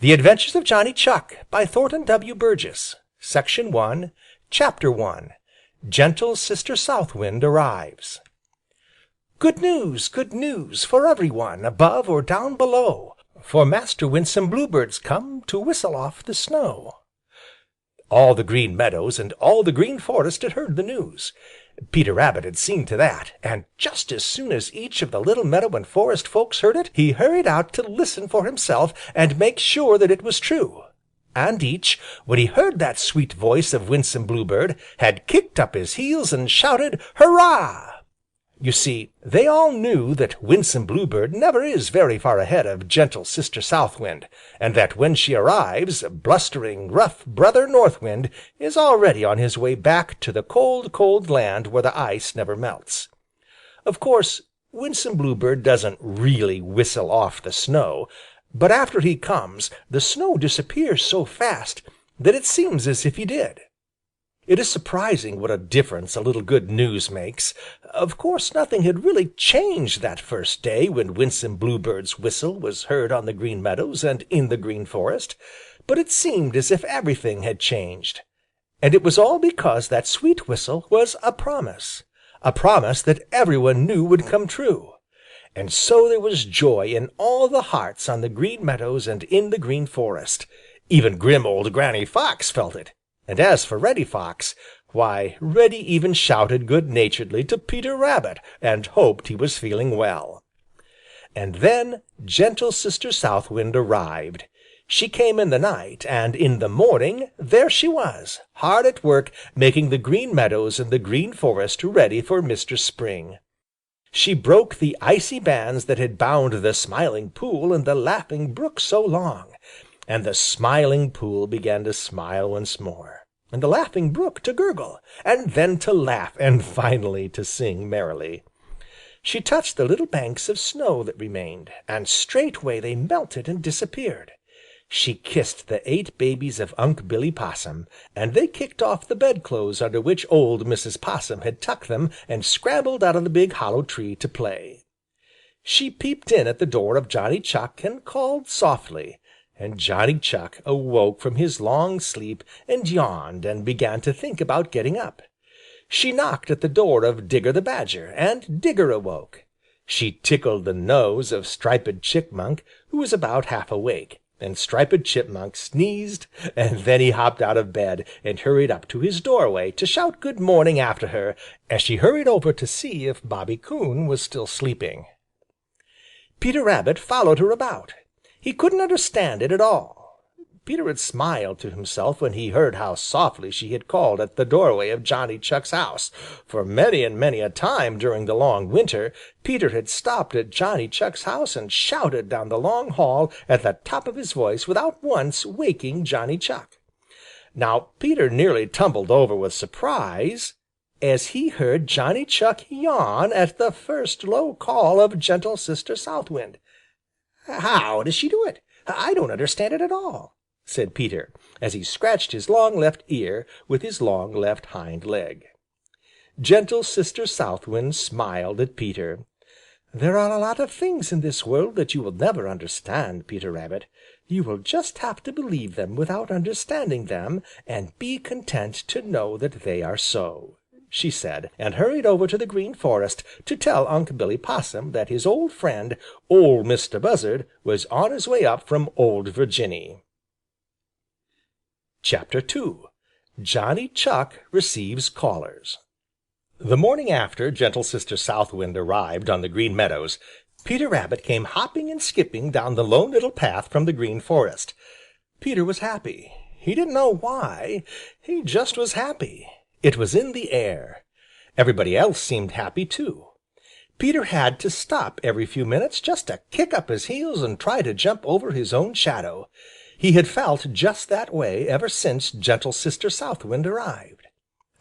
The Adventures of Johnny Chuck by Thornton W. Burgess. Section 1, Chapter 1. Gentle Sister South Wind Arrives. Good news for everyone, above or down below, for Master Winsome Bluebird's come to whistle off the snow. All the Green Meadows and all the Green Forest had heard the news. Peter Rabbit had seen to that, and just as soon as each of the little meadow and forest folks heard it, he hurried out to listen for himself and make sure that it was true. And each, when he heard that sweet voice of Winsome Bluebird, had kicked up his heels and shouted "Hurrah!" You see, they all knew that Winsome Bluebird never is very far ahead of gentle Sister South Wind, and that when she arrives, blustering, rough Brother North Wind is already on his way back to the cold, cold land where the ice never melts. Of course, Winsome Bluebird doesn't really whistle off the snow, but after he comes, the snow disappears so fast that it seems as if he did. It is surprising what a difference a little good news makes. Of course nothing had really changed that first day when Winsome Bluebird's whistle was heard on the Green Meadows and in the Green Forest, but it seemed as if everything had changed. And it was all because that sweet whistle was a promise that everyone knew would come true. And so there was joy in all the hearts on the Green Meadows and in the Green Forest. Even grim old Granny Fox felt it. And as for Reddy Fox, why, Reddy even shouted good-naturedly to Peter Rabbit and hoped he was feeling well. And then gentle Sister South Wind arrived. She came in the night, and in the morning there she was, hard at work making the Green Meadows and the Green Forest ready for Mistress Spring. She broke the icy bands that had bound the Smiling Pool and the Laughing Brook so long, and the Smiling Pool began to smile once more, and the Laughing Brook to gurgle, and then to laugh, and finally to sing merrily. She touched the little banks of snow that remained, and straightway they melted and disappeared. She kissed the 8 babies of Unc' Billy Possum, and they kicked off the bedclothes under which old Mrs. Possum had tucked them and scrambled out of the big hollow tree to play. She peeped in at the door of Johnny Chuck and called softly. And Johnny Chuck awoke from his long sleep and yawned and began to think about getting up. She knocked at the door of Digger the Badger, and Digger awoke. She tickled the nose of Striped Chipmunk, who was about half awake, and Striped Chipmunk sneezed, and then he hopped out of bed and hurried up to his doorway to shout good morning after her as she hurried over to see if Bobby Coon was still sleeping. Peter Rabbit followed her about. He couldn't understand it at all. Peter had smiled to himself when he heard how softly she had called at the doorway of Johnny Chuck's house, for many and many a time during the long winter Peter had stopped at Johnny Chuck's house and shouted down the long hall at the top of his voice without once waking Johnny Chuck. Now Peter nearly tumbled over with surprise as he heard Johnny Chuck yawn at the first low call of gentle Sister South Wind. "How does she do it? I don't understand it at all," said Peter, as he scratched his long left ear with his long left hind leg. Gentle Sister South Wind smiled at Peter. "There are a lot of things in this world that you will never understand, Peter Rabbit. You will just have to believe them without understanding them and be content to know that they are so," she said, and hurried over to the Green Forest to tell Unc' Billy Possum that his old friend, Ol' Mistah Buzzard, was on his way up from Old Virginny. Chapter 2. Johnny Chuck Receives Callers. The morning after gentle Sister South Wind arrived on the Green Meadows, Peter Rabbit came hopping and skipping down the Lone Little Path from the Green Forest. Peter was happy. He didn't know why. He just was happy. It was in the air. Everybody else seemed happy too. Peter had to stop every few minutes just to kick up his heels and try to jump over his own shadow. He had felt just that way ever since gentle Sister South Wind arrived.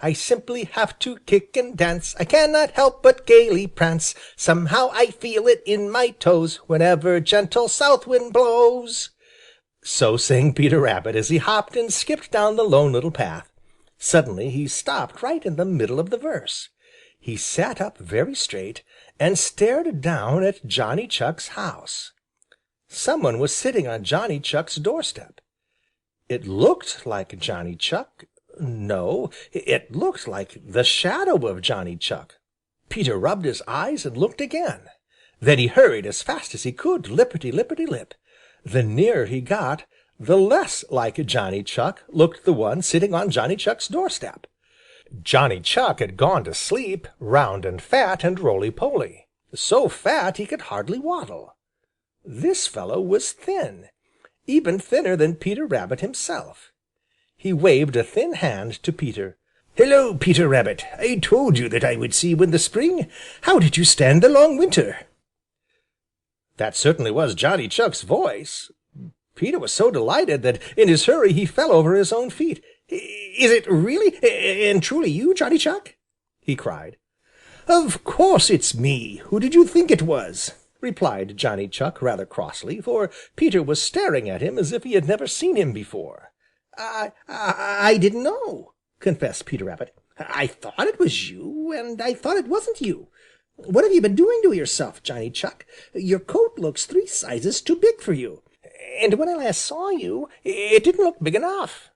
"I simply have to kick and dance. I cannot help but gaily prance. Somehow I feel it in my toes whenever gentle South Wind blows." So sang Peter Rabbit as he hopped and skipped down the Lone Little Path. Suddenly he stopped right in the middle of the verse. He sat up very straight and stared down at Johnny Chuck's house. Someone was sitting on Johnny Chuck's doorstep. It looked like Johnny Chuck. No, it looked like the shadow of Johnny Chuck. Peter rubbed his eyes and looked again. Then he hurried as fast as he could, lipperty-lipperty-lip. The nearer he got, the less like Johnny Chuck looked the one sitting on Johnny Chuck's doorstep. Johnny Chuck had gone to sleep, round and fat and roly-poly, so fat he could hardly waddle. This fellow was thin, even thinner than Peter Rabbit himself. He waved a thin hand to Peter. "Hello, Peter Rabbit! I told you that I would see you in the spring. How did you stand the long winter?" That certainly was Johnny Chuck's voice. Peter was so delighted that in his hurry he fell over his own feet. "Is it really and truly you, Johnny Chuck?" he cried. "Of course it's me. Who did you think it was?" replied Johnny Chuck rather crossly, for Peter was staring at him as if he had never seen him before. I didn't know," confessed Peter Rabbit. "I thought it was you, and I thought it wasn't you. What have you been doing to yourself, Johnny Chuck? Your coat looks 3 sizes too big for you, and when I last saw you, it didn't look big enough."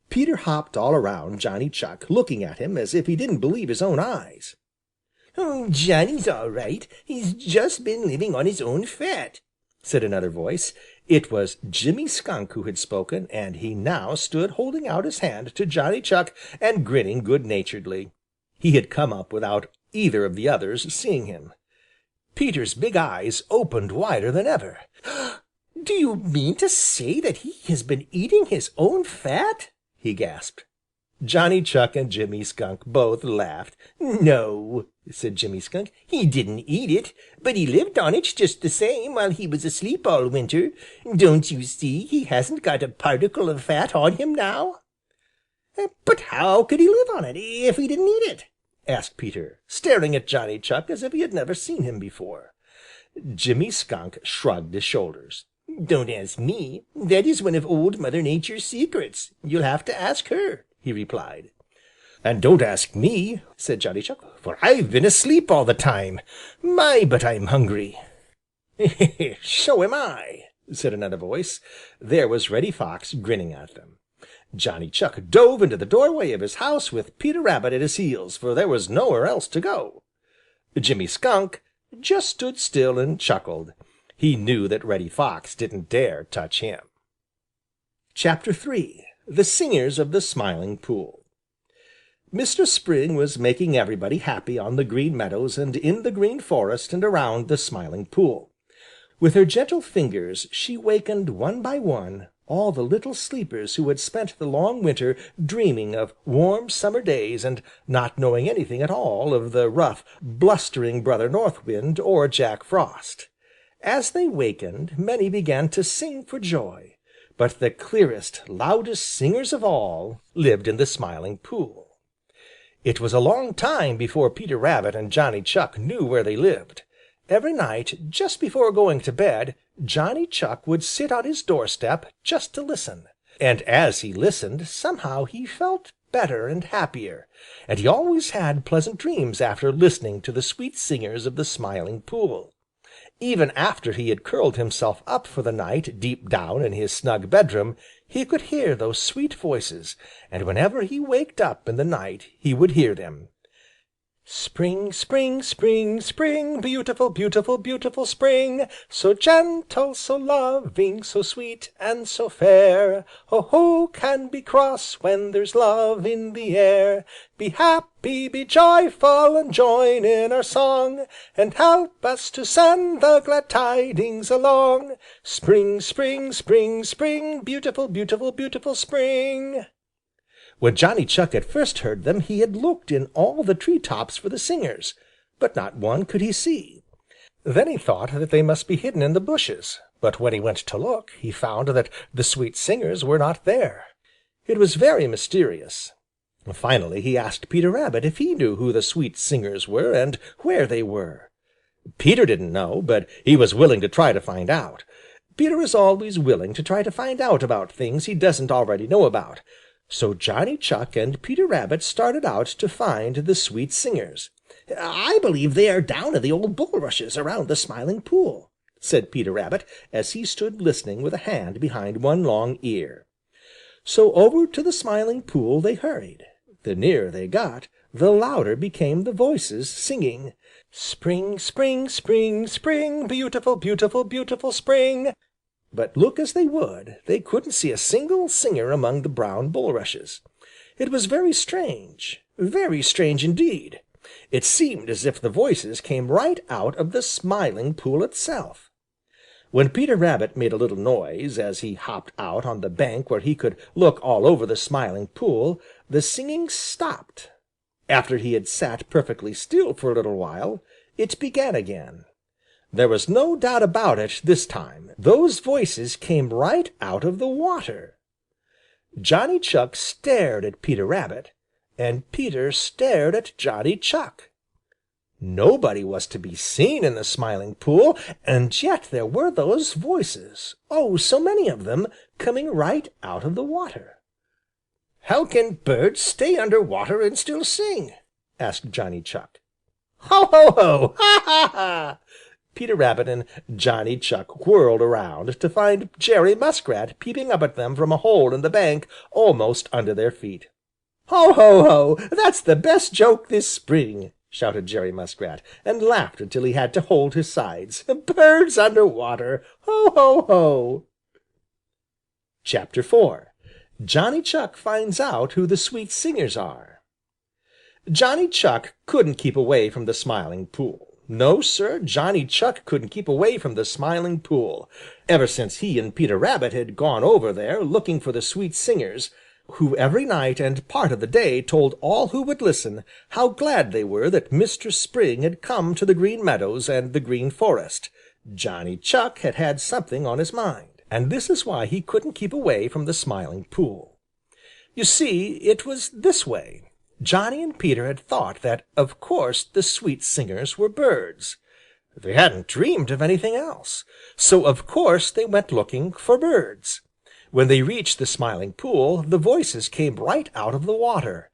Peter hopped all around Johnny Chuck, looking at him as if he didn't believe his own eyes. "Oh, Johnny's all right. He's just been living on his own fat," said another voice. It was Jimmy Skunk who had spoken, and he now stood holding out his hand to Johnny Chuck and grinning good-naturedly. He had come up without either of the others seeing him. Peter's big eyes opened wider than ever. "Do you mean to say that he has been eating his own fat?" he gasped. Johnny Chuck and Jimmy Skunk both laughed. "No," said Jimmy Skunk, "he didn't eat it, but he lived on it just the same while he was asleep all winter. Don't you see he hasn't got a particle of fat on him now?" "But how could he live on it if he didn't eat it?" asked Peter, staring at Johnny Chuck as if he had never seen him before. Jimmy Skunk shrugged his shoulders. "Don't ask me. That is one of Old Mother Nature's secrets. You'll have to ask her," he replied. "And don't ask me," said Johnny Chuck, "for I've been asleep all the time. My, but I'm hungry." "So am I," said another voice. There was Reddy Fox grinning at them. Johnny Chuck dove into the doorway of his house with Peter Rabbit at his heels, for there was nowhere else to go. Jimmy Skunk just stood still and chuckled. He knew that Reddy Fox didn't dare touch him. Chapter III. The Singers of the Smiling Pool. Mr. Spring was making everybody happy on the Green Meadows and in the Green Forest and around the Smiling Pool. With her gentle fingers she wakened one by one all the little sleepers who had spent the long winter dreaming of warm summer days and not knowing anything at all of the rough, blustering Brother North Wind or Jack Frost. As they wakened, many began to sing for joy, but the clearest, loudest singers of all lived in the Smiling Pool. It was a long time before Peter Rabbit and Johnny Chuck knew where they lived. Every night, just before going to bed, Johnny Chuck would sit on his doorstep just to listen. And as he listened, somehow he felt better and happier, and he always had pleasant dreams after listening to the sweet singers of the Smiling Pool. Even after he had curled himself up for the night deep down in his snug bedroom, he could hear those sweet voices, and whenever he waked up in the night he would hear them. "Spring, spring, spring, spring, beautiful, beautiful, beautiful spring, so gentle, so loving, so sweet and so fair. Oh, who can be cross when there's love in the air? Be happy, be joyful, and join in our song, and help us to send the glad tidings along. Spring, spring, spring, spring, beautiful, beautiful, beautiful spring." When Johnny Chuck had first heard them, he had looked in all the tree tops for the singers, but not one could he see. Then he thought that they must be hidden in the bushes, but when he went to look, he found that the sweet singers were not there. It was very mysterious. Finally he asked Peter Rabbit if he knew who the sweet singers were and where they were. Peter didn't know, but he was willing to try to find out. Peter is always willing to try to find out about things he doesn't already know about. So Johnny Chuck and Peter Rabbit started out to find the sweet singers. "I believe they are down in the old bulrushes around the Smiling Pool," said Peter Rabbit, as he stood listening with a hand behind one long ear. So over to the Smiling Pool they hurried. The nearer they got, the louder became the voices singing, "Spring, spring, spring, spring, beautiful, beautiful, beautiful spring." But look as they would, they couldn't see a single singer among the brown bulrushes. It was very strange indeed. It seemed as if the voices came right out of the Smiling Pool itself. When Peter Rabbit made a little noise, as he hopped out on the bank where he could look all over the Smiling Pool, the singing stopped. After he had sat perfectly still for a little while, it began again. There was no doubt about it this time. Those voices came right out of the water. Johnny Chuck stared at Peter Rabbit, and Peter stared at Johnny Chuck. Nobody was to be seen in the Smiling Pool, and yet there were those voices, oh, so many of them, coming right out of the water. "How can birds stay under water and still sing?" asked Johnny Chuck. "Ho, ho, ho! Ha, ha, ha!" Peter Rabbit and Johnny Chuck whirled around to find Jerry Muskrat peeping up at them from a hole in the bank almost under their feet. "Ho, ho, ho! That's the best joke this spring!" shouted Jerry Muskrat, and laughed until he had to hold his sides. "Birds under water! Ho, ho, ho!" Chapter 4 Johnny Chuck Finds Out Who the Sweet Singers Are. Johnny Chuck couldn't keep away from the Smiling Pool. No, Sir, Johnny Chuck couldn't keep away from the Smiling Pool. Ever since he and Peter Rabbit had gone over there looking for the sweet singers, who every night and part of the day told all who would listen how glad they were that Mistress Spring had come to the Green Meadows and the Green Forest, Johnny Chuck had had something on his mind, and this is why he couldn't keep away from the Smiling Pool. You see, it was this way. Johnny and Peter had thought that of course the sweet singers were birds. They hadn't dreamed of anything else, so of course they went looking for birds. When they reached the Smiling Pool, the voices came right out of the water.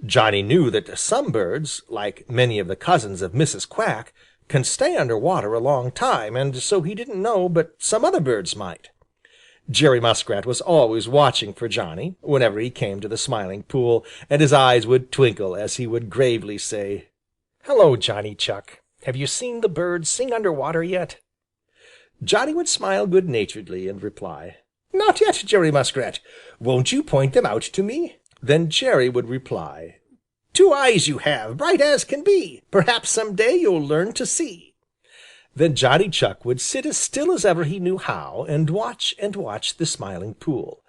Johnny knew that some birds, like many of the cousins of Mrs. Quack, can stay under water a long time, and so he didn't know but some other birds might. Jerry Muskrat was always watching for Johnny whenever he came to the Smiling Pool, and his eyes would twinkle as he would gravely say, "Hello, Johnny Chuck. Have you seen the birds sing under water yet?" Johnny would smile good-naturedly and reply, "Not yet, Jerry Muskrat. Won't you point them out to me?" Then Jerry would reply, "2 eyes you have, bright as can be. Perhaps some day you'll learn to see." Then Johnny Chuck would sit as still as ever he knew how and watch the Smiling Pool.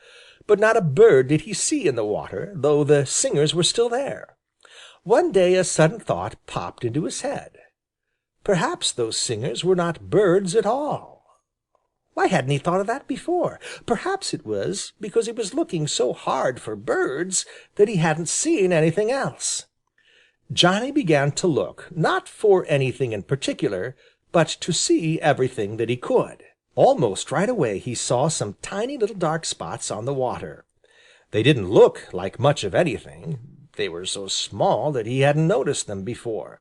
But not a bird did he see in the water, though the singers were still there. One day a sudden thought popped into his head. Perhaps those singers were not birds at all. Why hadn't he thought of that before? Perhaps it was because he was looking so hard for birds that he hadn't seen anything else. Johnny began to look, not for anything in particular, but to see everything that he could. Almost right away he saw some tiny little dark spots on the water. They didn't look like much of anything. They were so small that he hadn't noticed them before.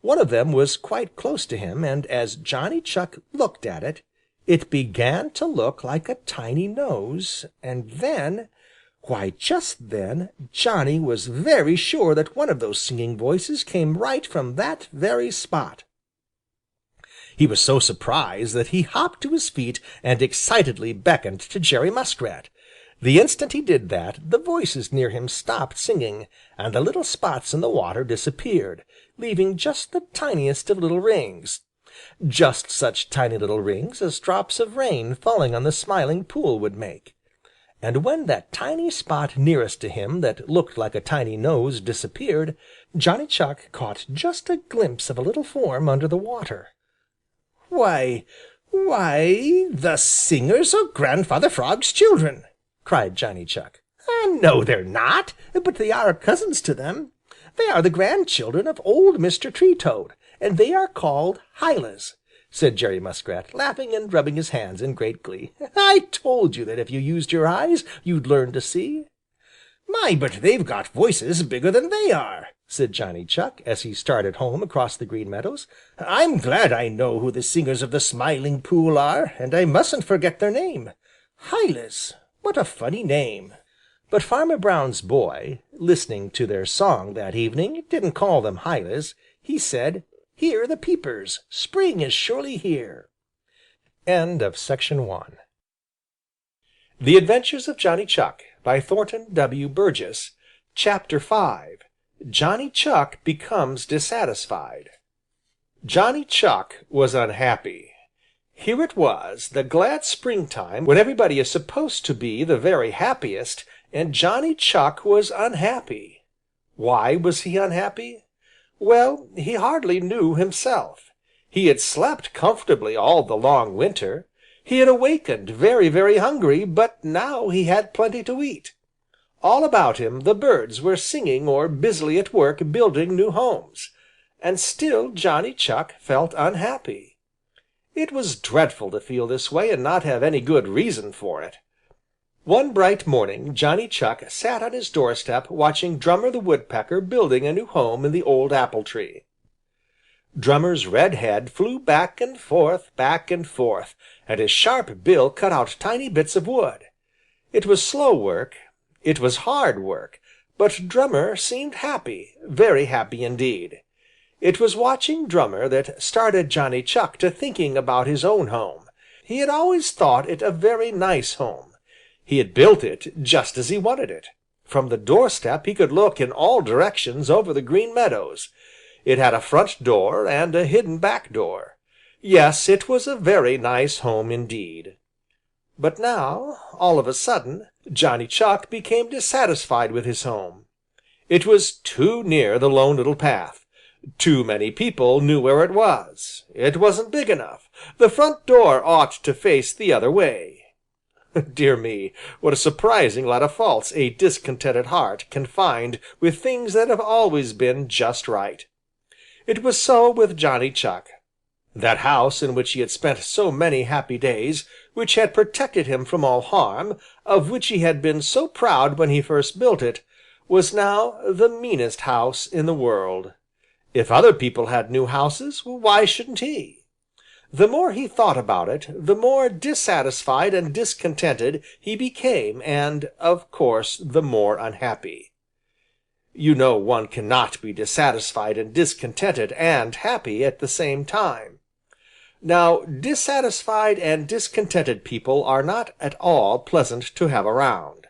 One of them was quite close to him, and as Johnny Chuck looked at it, it began to look like a tiny nose, and then, why, just then, Johnny was very sure that one of those singing voices came right from that very spot. He was so surprised that he hopped to his feet and excitedly beckoned to Jerry Muskrat. The instant he did that, the voices near him stopped singing, and the little spots in the water disappeared, leaving just the tiniest of little rings. Just such tiny little rings as drops of rain falling on the Smiling Pool would make. And when that tiny spot nearest to him that looked like a tiny nose disappeared, Johnny Chuck caught just a glimpse of a little form under the water. Why, the singers are Grandfather Frog's children!" cried Johnny Chuck. "No, they're not, but they are cousins to them. They are the grandchildren of old Mr. Tree Toad, and they are called Hylas," said Jerry Muskrat, laughing and rubbing his hands in great glee. "I told you that if you used your eyes, you'd learn to see." "My, but they've got voices bigger than they are!" said Johnny Chuck, as he started home across the Green Meadows. "I'm glad I know who the singers of the Smiling Pool are, and I mustn't forget their name. Hylas! What a funny name!" But Farmer Brown's boy, listening to their song that evening, didn't call them Hylas. He said, "Hear the peepers! Spring is surely here!" Section 1. The Adventures of Johnny Chuck, by Thornton W. Burgess. Chapter 5. Johnny Chuck becomes dissatisfied. Johnny Chuck was unhappy. Here it was, the glad springtime, when everybody is supposed to be the very happiest, and Johnny Chuck was unhappy. Why was he unhappy? Well, he hardly knew himself. He had slept comfortably all the long winter. He had awakened very, very hungry, but now he had plenty to eat. All about him the birds were singing or busily at work building new homes, and still Johnny Chuck felt unhappy. It was dreadful to feel this way and not have any good reason for it. One bright morning Johnny Chuck sat on his doorstep watching Drummer the Woodpecker building a new home in the old apple tree. Drummer's red head flew back and forth, and his sharp bill cut out tiny bits of wood. It was slow work. It was hard work, but Drummer seemed happy, very happy indeed. It was watching Drummer that started Johnny Chuck to thinking about his own home. He had always thought it a very nice home. He had built it just as he wanted it. From the doorstep he could look in all directions over the Green Meadows. It had a front door and a hidden back door. Yes, it was a very nice home indeed. But now, all of a sudden, Johnny Chuck became dissatisfied with his home. It was too near the Lone Little Path. Too many people knew where it was. It wasn't big enough. The front door ought to face the other way. Dear me, what a surprising lot of faults a discontented heart can find with things that have always been just right. It was so with Johnny Chuck. That house in which he had spent so many happy days, which had protected him from all harm, of which he had been so proud when he first built it, was now the meanest house in the world. If other people had new houses, why shouldn't he? The more he thought about it, the more dissatisfied and discontented he became and, of course, the more unhappy. You know one cannot be dissatisfied and discontented and happy at the same time. Now, dissatisfied and discontented people are not at all pleasant to have around.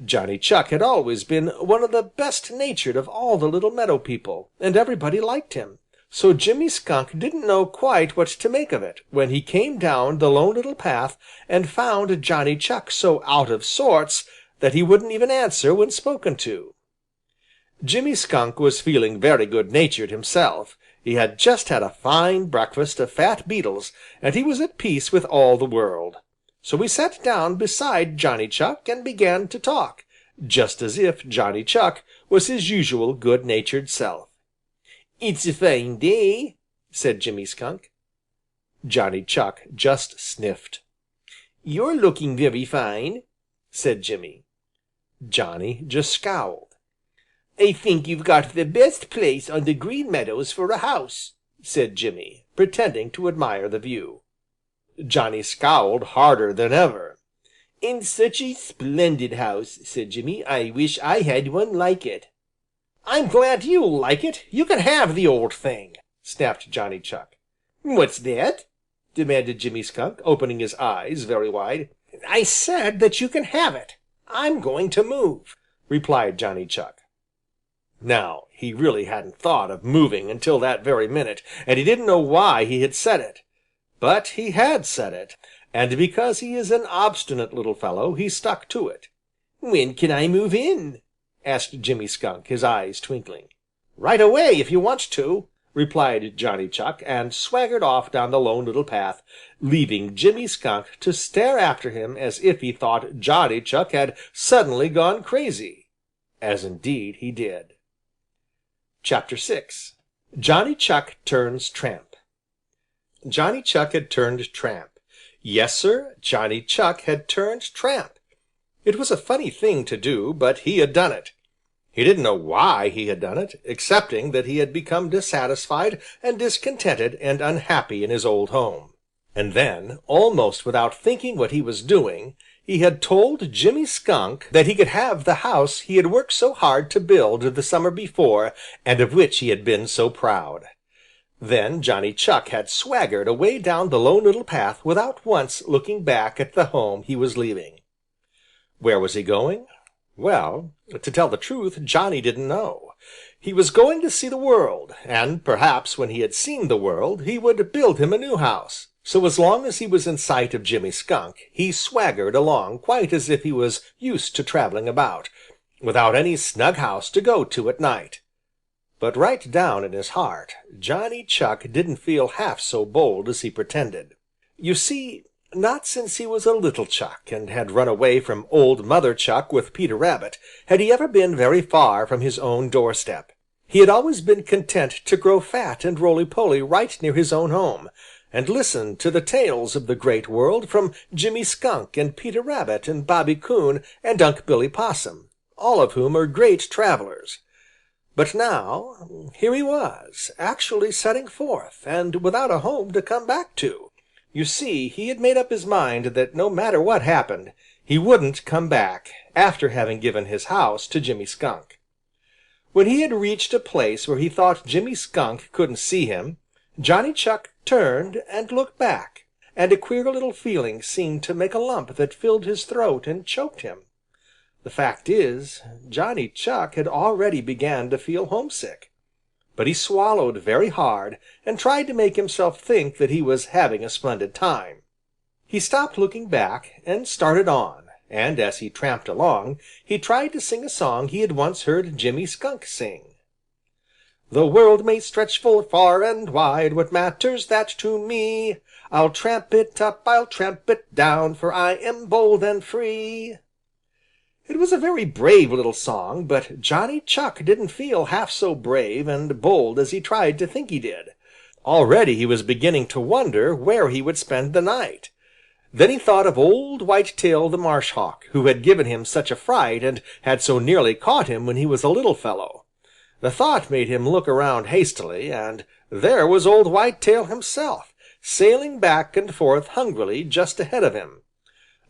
Johnny Chuck had always been one of the best-natured of all the little meadow people, and everybody liked him. So Jimmy Skunk didn't know quite what to make of it when he came down the Lone Little Path and found Johnny Chuck so out of sorts that he wouldn't even answer when spoken to. Jimmy Skunk was feeling very good-natured himself. He had just had a fine breakfast of fat beetles, and he was at peace with all the world. So he sat down beside Johnny Chuck and began to talk, just as if Johnny Chuck was his usual good-natured self. "It's a fine day," said Jimmy Skunk. Johnny Chuck just sniffed. "You're looking very fine," said Jimmy. Johnny just scowled. "I think you've got the best place on the Green Meadows for a house," said Jimmy, pretending to admire the view. Johnny scowled harder than ever. "And such a splendid house," said Jimmy. "I wish I had one like it." "I'm glad you like it. You can have the old thing," snapped Johnny Chuck. "What's that?" demanded Jimmy Skunk, opening his eyes very wide. "I said that you can have it. I'm going to move," replied Johnny Chuck. Now, he really hadn't thought of moving until that very minute, and he didn't know why he had said it. But he had said it, and because he is an obstinate little fellow, he stuck to it. "When can I move in?" asked Jimmy Skunk, his eyes twinkling. "Right away, if you want to," replied Johnny Chuck, and swaggered off down the Lone Little Path, leaving Jimmy Skunk to stare after him as if he thought Johnny Chuck had suddenly gone crazy, as indeed he did. Chapter 6. Johnny Chuck turns tramp. Johnny Chuck had turned tramp. Yes, Sir, Johnny Chuck had turned tramp. It was a funny thing to do, but he had done it. He didn't know why he had done it, excepting that he had become dissatisfied and discontented and unhappy in his old home. And then, almost without thinking what he was doing, he had told Jimmy Skunk that he could have the house he had worked so hard to build the summer before and of which he had been so proud. Then Johnny Chuck had swaggered away down the Lone Little Path without once looking back at the home he was leaving. Where was he going? Well, to tell the truth, Johnny didn't know. He was going to see the world, and perhaps when he had seen the world, he would build him a new house. So as long as he was in sight of Jimmy Skunk, he swaggered along quite as if he was used to traveling about, without any snug house to go to at night. But right down in his heart, Johnny Chuck didn't feel half so bold as he pretended. You see, not since he was a little Chuck and had run away from Old Mother Chuck with Peter Rabbit had he ever been very far from his own doorstep. He had always been content to grow fat and roly-poly right near his own home, and listen to the tales of the Great World from Jimmy Skunk and Peter Rabbit and Bobby Coon and Unc' Billy Possum, all of whom are great travelers. But now, here he was, actually setting forth, and without a home to come back to. You see, he had made up his mind that no matter what happened, he wouldn't come back after having given his house to Jimmy Skunk. When he had reached a place where he thought Jimmy Skunk couldn't see him, Johnny Chuck turned and looked back, and a queer little feeling seemed to make a lump that filled his throat and choked him. The fact is, Johnny Chuck had already begun to feel homesick. But he swallowed very hard and tried to make himself think that he was having a splendid time. He stopped looking back and started on, and as he tramped along, he tried to sing a song he had once heard Jimmy Skunk sing. The world may stretch full far and wide, what matters that to me? I'll tramp it up, I'll tramp it down, for I am bold and free. It was a very brave little song, but Johnny Chuck didn't feel half so brave and bold as he tried to think he did. Already he was beginning to wonder where he would spend the night. Then he thought of old Whitetail the Marsh Hawk, who had given him such a fright and had so nearly caught him when he was a little fellow. The thought made him look around hastily, and there was old Whitetail himself, sailing back and forth hungrily just ahead of him.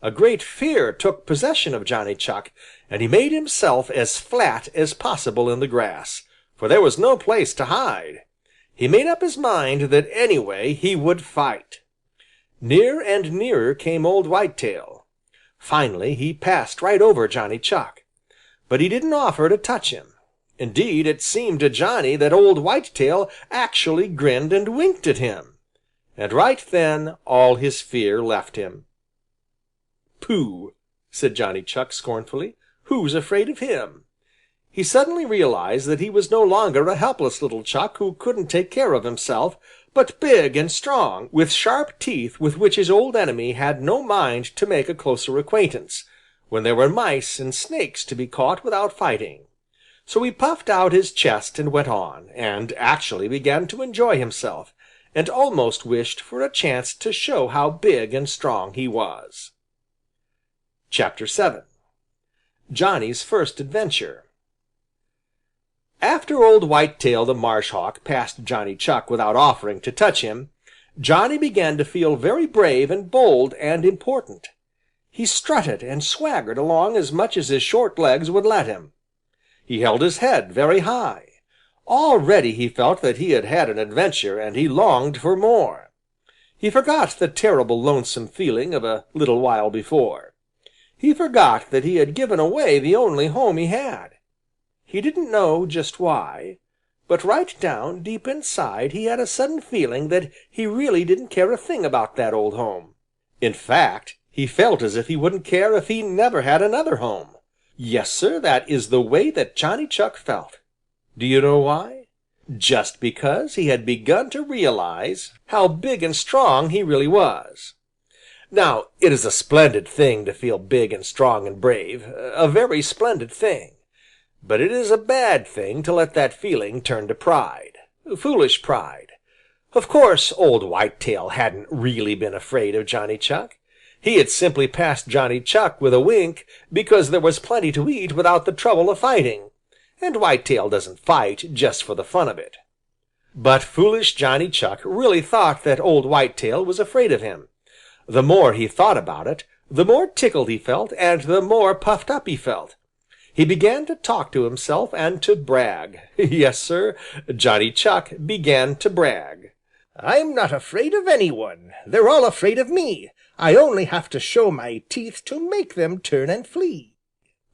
A great fear took possession of Johnny Chuck, and he made himself as flat as possible in the grass, for there was no place to hide. He made up his mind that anyway he would fight. Near and nearer came old Whitetail. Finally he passed right over Johnny Chuck. But he didn't offer to touch him. Indeed, it seemed to Johnny that old Whitetail actually grinned and winked at him. And right then all his fear left him. "Pooh!" said Johnny Chuck scornfully. "Who's afraid of him?" He suddenly realized that he was no longer a helpless little Chuck who couldn't take care of himself, but big and strong, with sharp teeth with which his old enemy had no mind to make a closer acquaintance, when there were mice and snakes to be caught without fighting. So he puffed out his chest and went on, and actually began to enjoy himself, and almost wished for a chance to show how big and strong he was. Chapter 7 Johnny's First Adventure After old Whitetail the Marsh Hawk passed Johnny Chuck without offering to touch him, Johnny began to feel very brave and bold and important. He strutted and swaggered along as much as his short legs would let him. He held his head very high. Already he felt that he had had an adventure, and he longed for more. He forgot the terrible lonesome feeling of a little while before. He forgot that he had given away the only home he had. He didn't know just why, but right down deep inside he had a sudden feeling that he really didn't care a thing about that old home. In fact, he felt as if he wouldn't care if he never had another home. Yes, Sir, that is the way that Johnny Chuck felt. Do you know why? Just because he had begun to realize how big and strong he really was. Now, it is a splendid thing to feel big and strong and brave, a very splendid thing. But it is a bad thing to let that feeling turn to pride, foolish pride. Of course, old Whitetail hadn't really been afraid of Johnny Chuck. He had simply passed Johnny Chuck with a wink because there was plenty to eat without the trouble of fighting. and Whitetail doesn't fight just for the fun of it. But foolish Johnny Chuck really thought that old Whitetail was afraid of him. The more he thought about it, the more tickled he felt and the more puffed up he felt. He began to talk to himself and to brag. Yes, Sir, Johnny Chuck began to brag. "I'm not afraid of any one. They're all afraid of me. I only have to show my teeth to make them turn and flee."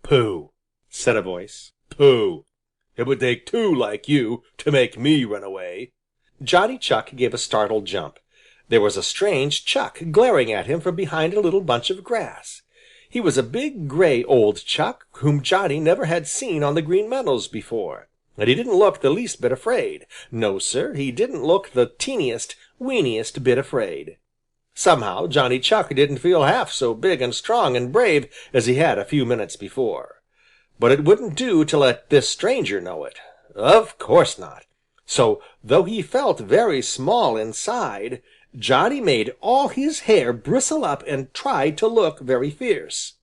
"Pooh!" said a voice. "Pooh! It would take two like you to make me run away." Johnny Chuck gave a startled jump. There was a strange Chuck glaring at him from behind a little bunch of grass. He was a big gray old Chuck whom Johnny never had seen on the Green Meadows before, and he didn't look the least bit afraid. No, Sir, he didn't look the teeniest, weeniest bit afraid. Somehow Johnny Chuck didn't feel half so big and strong and brave as he had a few minutes before. But it wouldn't do to let this stranger know it. Of course not. So, though he felt very small inside, Johnny made all his hair bristle up and tried to look very fierce.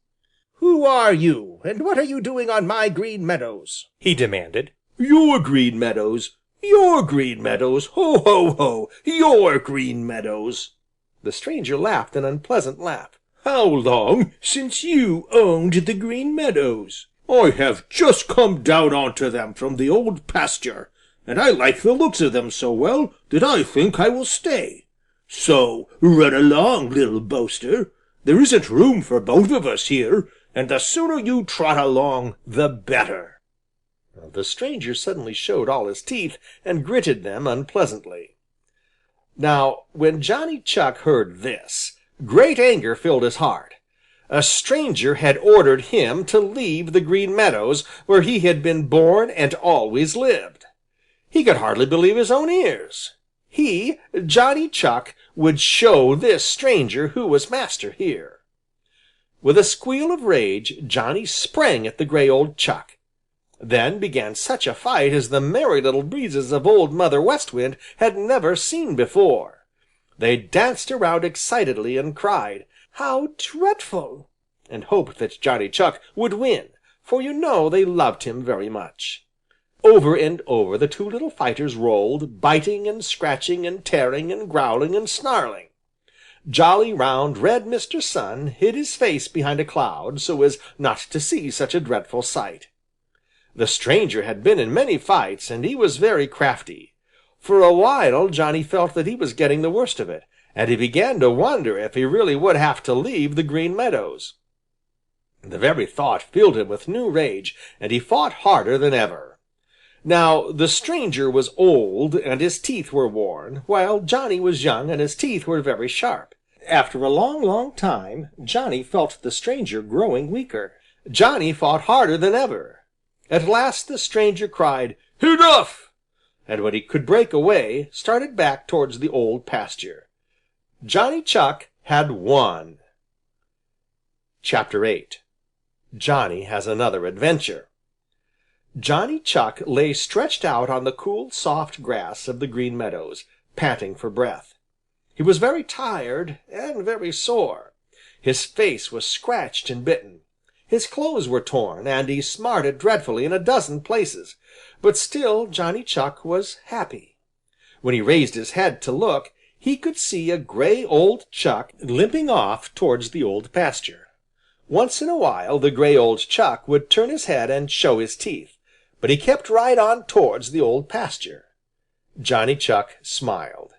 "Who are you, and what are you doing on my Green Meadows?" he demanded. "Your Green Meadows! Your Green Meadows! Ho, ho, ho! Your Green Meadows!" The stranger laughed an unpleasant laugh. "How long since you owned the Green Meadows?" "I have just come down onto them from the Old Pasture, and I like the looks of them so well that I think I will stay. So run along, little boaster. There isn't room for both of us here, and the sooner you trot along, the better." The stranger suddenly showed all his teeth and gritted them unpleasantly. Now, when Johnny Chuck heard this, great anger filled his heart. A stranger had ordered him to leave the Green Meadows where he had been born and always lived. He could hardly believe his own ears. He, Johnny Chuck, would show this stranger who was master here. With a squeal of rage, Johnny sprang at the gray old Chuck. Then began such a fight as the Merry Little Breezes of Old Mother West Wind had never seen before. They danced around excitedly and cried, "How dreadful!" and hoped that Johnny Chuck would win, for you know they loved him very much. Over and over the two little fighters rolled, biting and scratching and tearing and growling and snarling. Jolly, round, red Mr. Sun hid his face behind a cloud so as not to see such a dreadful sight. The stranger had been in many fights, and he was very crafty. For a while Johnny felt that he was getting the worst of it, and he began to wonder if he really would have to leave the Green Meadows. The very thought filled him with new rage, and he fought harder than ever. Now the stranger was old and his teeth were worn, while Johnny was young and his teeth were very sharp. After a long, long time, Johnny felt the stranger growing weaker. Johnny fought harder than ever. At last the stranger cried, "Enough!" and when he could break away, started back towards the Old Pasture. Johnny Chuck had won. Chapter 8 Johnny Has Another Adventure. Johnny Chuck lay stretched out on the cool, soft grass of the Green Meadows, panting for breath. He was very tired and very sore. His face was scratched and bitten. His clothes were torn, and he smarted dreadfully in a dozen places, but still Johnny Chuck was happy. When he raised his head to look, he could see a gray old Chuck limping off towards the Old Pasture. Once in a while the gray old Chuck would turn his head and show his teeth, but he kept right on towards the Old Pasture. Johnny Chuck smiled.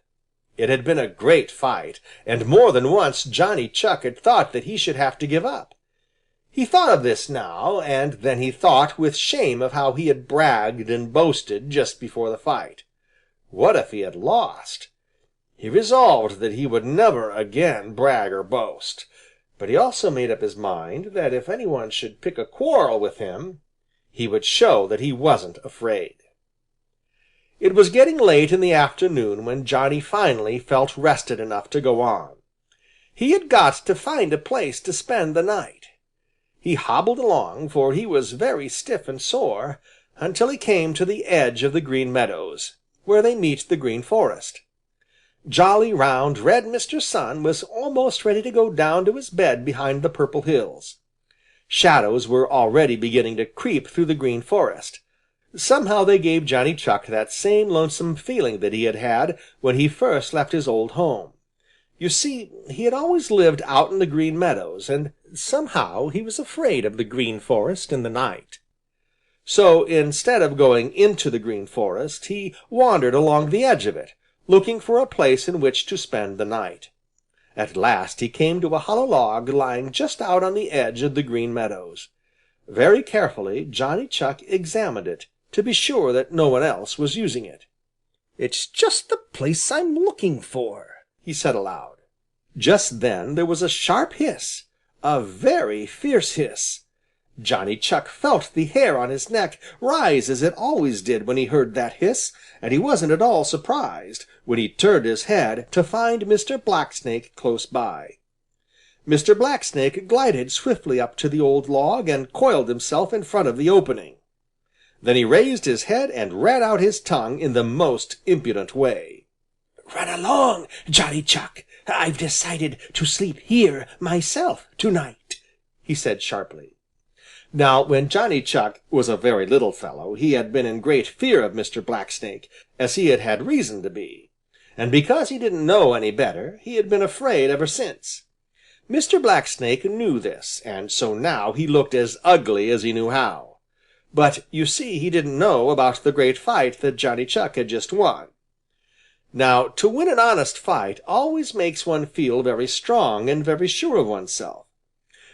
It had been a great fight, and more than once Johnny Chuck had thought that he should have to give up. He thought of this now, and then he thought with shame of how he had bragged and boasted just before the fight. What if he had lost? He resolved that he would never again brag or boast, but he also made up his mind that if any one should pick a quarrel with him, he would show that he wasn't afraid. It was getting late in the afternoon when Johnny finally felt rested enough to go on. He had got to find a place to spend the night. He hobbled along, for he was very stiff and sore, until he came to the edge of the Green Meadows, where they meet the Green Forest. Jolly, round, red Mr. Sun was almost ready to go down to his bed behind the Purple Hills. Shadows were already beginning to creep through the Green Forest. Somehow they gave Johnny Chuck that same lonesome feeling that he had had when he first left his old home. You see, he had always lived out in the Green Meadows, and somehow he was afraid of the Green Forest in the night. So instead of going into the Green Forest, he wandered along the edge of it, looking for a place in which to spend the night. At last he came to a hollow log lying just out on the edge of the Green Meadows. Very carefully Johnny Chuck examined it, to be sure that no one else was using it. "It's just the place I'm looking for," he said aloud. Just then there was a sharp hiss, a very fierce hiss. Johnny Chuck felt the hair on his neck rise as it always did when he heard that hiss, and he wasn't at all surprised when he turned his head to find Mr. Blacksnake close by. Mr. Blacksnake glided swiftly up to the old log and coiled himself in front of the opening. Then he raised his head and ran out his tongue in the most impudent way. "Run along, Johnny Chuck. I've decided to sleep here myself to-night," he said sharply. Now when Johnny Chuck was a very little fellow, he had been in great fear of Mr. Blacksnake, as he had had reason to be. And because he didn't know any better, he had been afraid ever since. Mr. Blacksnake knew this, and so now he looked as ugly as he knew how. But you see he didn't know about the great fight that Johnny Chuck had just won. Now to win an honest fight always makes one feel very strong and very sure of oneself.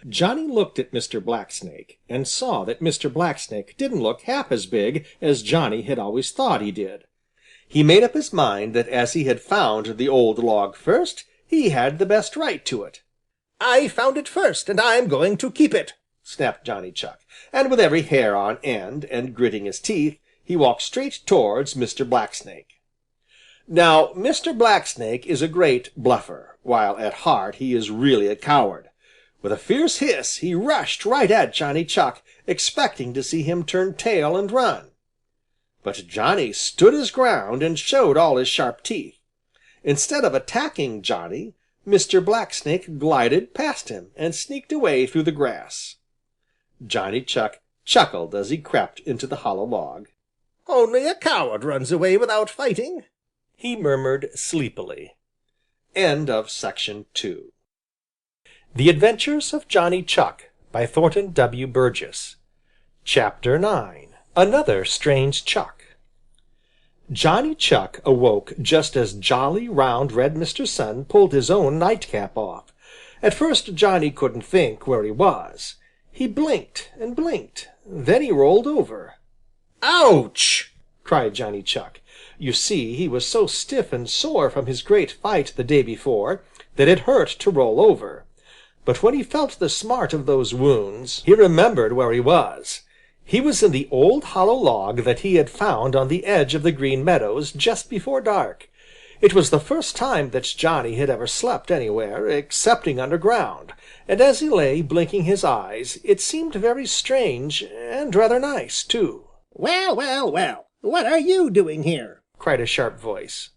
Johnny looked at Mr. Blacksnake and saw that Mr. Blacksnake didn't look half as big as Johnny had always thought he did. He made up his mind that as he had found the old log first, he had the best right to it. "I found it first, and I'm going to keep it," snapped Johnny Chuck, and with every hair on end and gritting his teeth, he walked straight towards Mr. Blacksnake. Now Mr. Blacksnake is a great bluffer, while at heart he is really a coward. With a fierce hiss he rushed right at Johnny Chuck, expecting to see him turn tail and run. But Johnny stood his ground and showed all his sharp teeth. Instead of attacking Johnny, Mr. Blacksnake glided past him and sneaked away through the grass. Johnny Chuck chuckled as he crept into the hollow log. "Only a coward runs away without fighting," he murmured sleepily. End of section 2. The Adventures of Johnny Chuck by Thornton W. Burgess. Chapter 9. Another Strange Chuck. Johnny Chuck awoke just as jolly, round, red Mr. Sun pulled his own nightcap off. At first Johnny couldn't think where he was. He blinked and blinked. Then he rolled over. "Ouch!" cried Johnny Chuck. You see, he was so stiff and sore from his great fight the day before that it hurt to roll over. But when he felt the smart of those wounds, he remembered where he was. He was in the old hollow log that he had found on the edge of the Green Meadows just before dark. It was the first time that Johnny had ever slept anywhere, excepting underground, and as he lay blinking his eyes, it seemed very strange and rather nice, too. "Well, well, well! What are you doing here?" cried a sharp voice.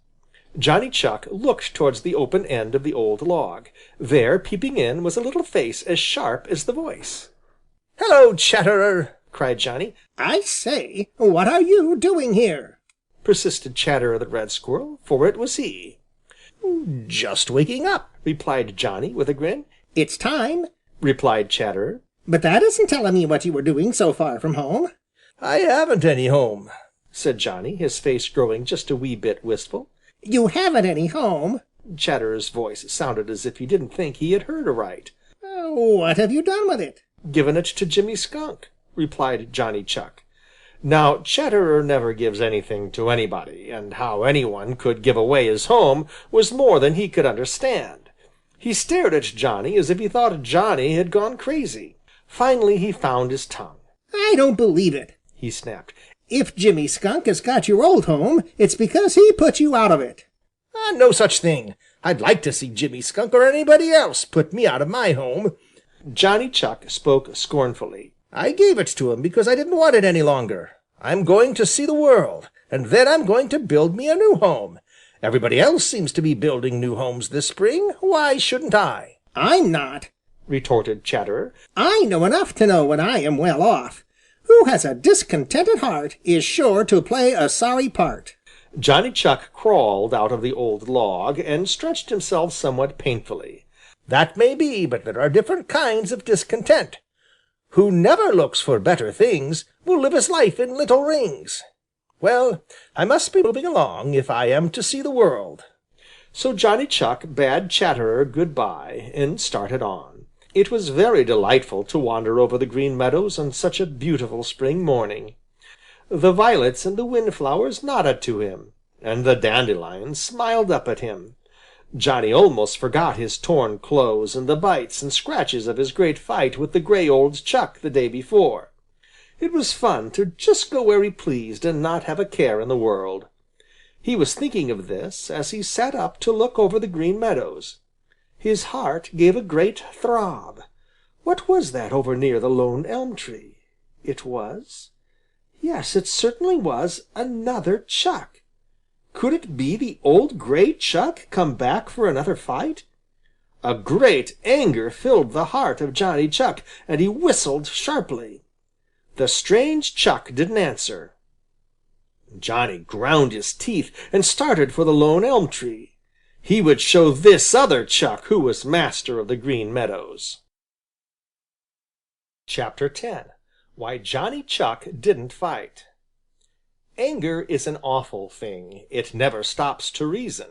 Johnny Chuck looked towards the open end of the old log. There, peeping in, was a little face as sharp as the voice. "Hello, Chatterer!" cried Johnny. "I say, what are you doing here?" persisted Chatterer the Red Squirrel, for it was he. "Just waking up," replied Johnny with a grin. "It's time," replied Chatterer. "But that isn't telling me what you were doing so far from home." "I haven't any home," said Johnny, his face growing just a wee bit wistful. "You haven't any home?" Chatterer's voice sounded as if he didn't think he had heard aright. "What have you done with it?" "Given it to Jimmy Skunk," replied Johnny Chuck. Now Chatterer never gives anything to anybody, and how any one could give away his home was more than he could understand. He stared at Johnny as if he thought Johnny had gone crazy. Finally he found his tongue. "I don't believe it," he snapped. "If Jimmy Skunk has got your old home, it's because he put you out of it." No such thing. I'd like to see Jimmy Skunk or anybody else put me out of my home." Johnny Chuck spoke scornfully. "I gave it to him because I didn't want it any longer. I'm going to see the world, and then I'm going to build me a new home. Everybody else seems to be building new homes this spring. Why shouldn't I?" "I'm not," retorted Chatterer. "I know enough to know when I am well off. Who has a discontented heart is sure to play a sorry part. Johnny Chuck crawled out of the old log and stretched himself somewhat painfully. That may be, but there are different kinds of discontent. Who never looks for better things will live his life in little rings. Well, I must be moving along if I am to see the world." So Johnny Chuck bade Chatterer good-bye and started on. It was very delightful to wander over the Green Meadows on such a beautiful spring morning. The violets and the windflowers nodded to him, and the dandelions smiled up at him. Johnny almost forgot his torn clothes and the bites and scratches of his great fight with the gray old Chuck the day before. It was fun to just go where he pleased and not have a care in the world. He was thinking of this as he sat up to look over the Green Meadows. His heart gave a great throb. What was that over near the lone elm tree? It was? Yes, it certainly was another Chuck. Could it be the old gray Chuck come back for another fight? A great anger filled the heart of Johnny Chuck, and he whistled sharply. The strange Chuck didn't answer. Johnny ground his teeth and started for the lone elm tree. He would show this other Chuck who was master of the Green Meadows. Chapter 10. Why Johnny Chuck Didn't Fight. Anger is an awful thing. It never stops to reason.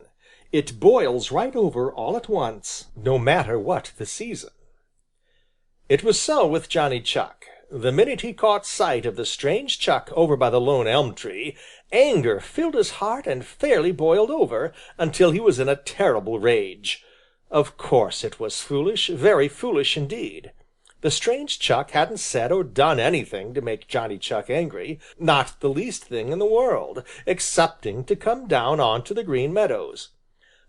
It boils right over all at once, no matter what the season. It was so with Johnny Chuck. The minute he caught sight of the strange Chuck over by the lone elm tree, anger filled his heart and fairly boiled over, until he was in a terrible rage. Of course it was foolish, very foolish indeed. The strange Chuck hadn't said or done anything to make Johnny Chuck angry, not the least thing in the world, excepting to come down on to the Green Meadows.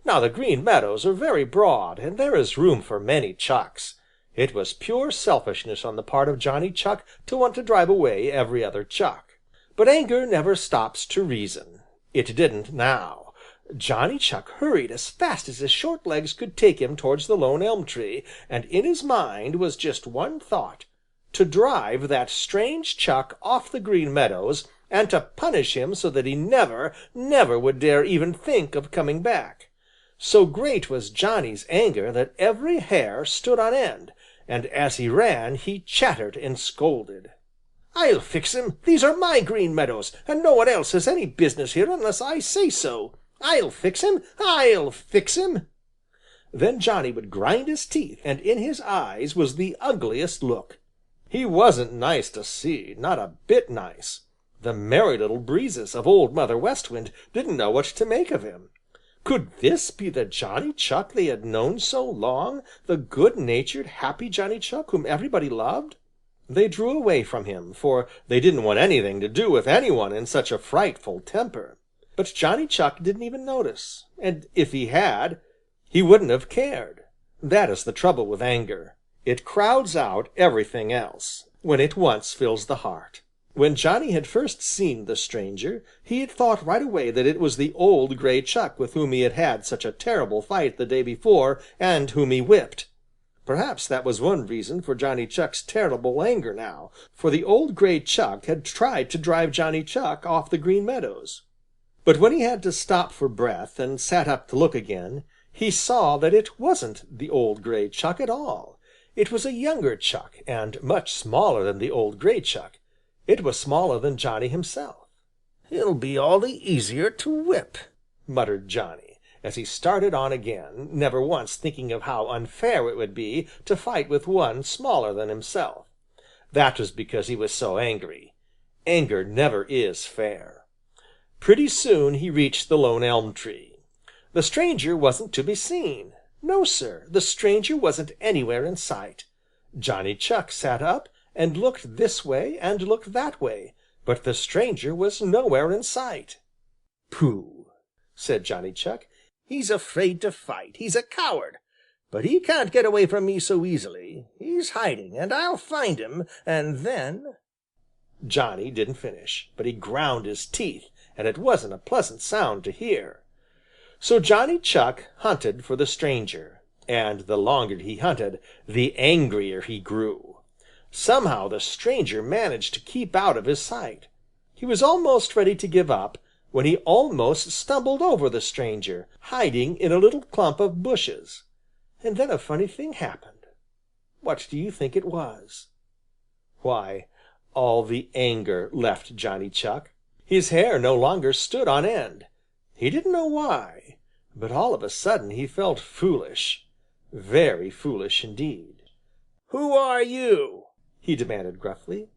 Now the Green Meadows are very broad, and there is room for many Chucks. It was pure selfishness on the part of Johnny Chuck to want to drive away every other Chuck. But anger never stops to reason. It didn't now. Johnny Chuck hurried as fast as his short legs could take him towards the lone elm tree, and in his mind was just one thought: to drive that strange Chuck off the Green Meadows, and to punish him so that he never, never would dare even think of coming back. So great was Johnny's anger that every hair stood on end, and as he ran he chattered and scolded. "I'll fix him! These are my Green Meadows, and no one else has any business here unless I say so. I'll fix him! I'll fix him!" Then Johnny would grind his teeth, and in his eyes was the ugliest look. He wasn't nice to see, not a bit nice. The Merry Little Breezes of Old Mother West Wind didn't know what to make of him. Could this be the Johnny Chuck they had known so long, the good-natured, happy Johnny Chuck whom everybody loved? They drew away from him, for they didn't want anything to do with any one in such a frightful temper. But Johnny Chuck didn't even notice, and if he had, he wouldn't have cared. That is the trouble with anger. It crowds out everything else, when it once fills the heart. When Johnny had first seen the stranger, he had thought right away that it was the old gray Chuck with whom he had had such a terrible fight the day before, and whom he whipped. Perhaps that was one reason for Johnny Chuck's terrible anger now, for the old gray Chuck had tried to drive Johnny Chuck off the Green Meadows. But when he had to stop for breath and sat up to look again, he saw that it wasn't the old gray Chuck at all. It was a younger Chuck and much smaller than the old gray Chuck. It was smaller than Johnny himself. "It'll be all the easier to whip," muttered Johnny, as he started on again, never once thinking of how unfair it would be to fight with one smaller than himself. That was because he was so angry. Anger never is fair. Pretty soon he reached the lone elm tree. The stranger wasn't to be seen. No, Sir, the stranger wasn't anywhere in sight. Johnny Chuck sat up and looked this way and looked that way, but the stranger was nowhere in sight. "Pooh!" said Johnny Chuck. "He's afraid to fight. He's a coward. But he can't get away from me so easily. He's hiding, and I'll find him, and then—" Johnny didn't finish, but he ground his teeth, and it wasn't a pleasant sound to hear. So Johnny Chuck hunted for the stranger, and the longer he hunted, the angrier he grew. Somehow the stranger managed to keep out of his sight. He was almost ready to give up when he almost stumbled over the stranger, hiding in a little clump of bushes. And then a funny thing happened. What do you think it was? Why, all the anger left Johnny Chuck. His hair no longer stood on end. He didn't know why, but all of a sudden he felt foolish, very foolish indeed. "Who are you?" he demanded gruffly.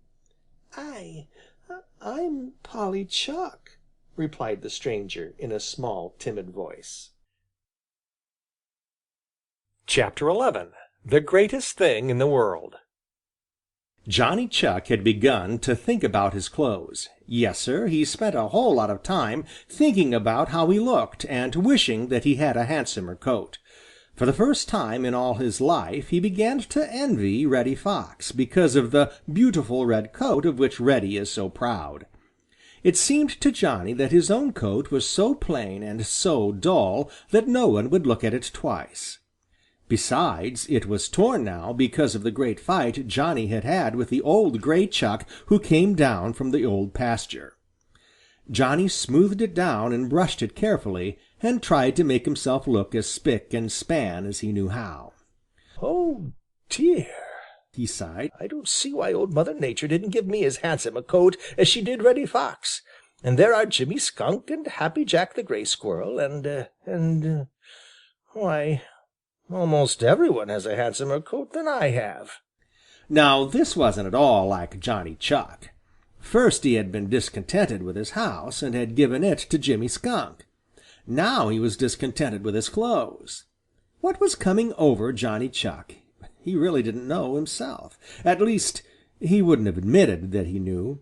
I'm Polly Chuck," replied the stranger in a small, timid voice. Chapter 11. The Greatest Thing in the World. Johnny Chuck had begun to think about his clothes. Yes, sir, he spent a whole lot of time thinking about how he looked and wishing that he had a handsomer coat. For the first time in all his life he began to envy Reddy Fox because of the beautiful red coat of which Reddy is so proud. It seemed to Johnny that his own coat was so plain and so dull that no one would look at it twice. Besides, it was torn now because of the great fight Johnny had had with the old gray Chuck who came down from the Old Pasture. Johnny smoothed it down and brushed it carefully, and tried to make himself look as spick and span as he knew how. "Oh, dear," he sighed. "I don't see why Old Mother Nature didn't give me as handsome a coat as she did Reddy Fox. And there are Jimmy Skunk and Happy Jack the Gray Squirrel why, almost everyone has a handsomer coat than I have." Now this wasn't at all like Johnny Chuck. First he had been discontented with his house and had given it to Jimmy Skunk. Now he was discontented with his clothes. What was coming over Johnny Chuck? He really didn't know himself. At least, he wouldn't have admitted that he knew.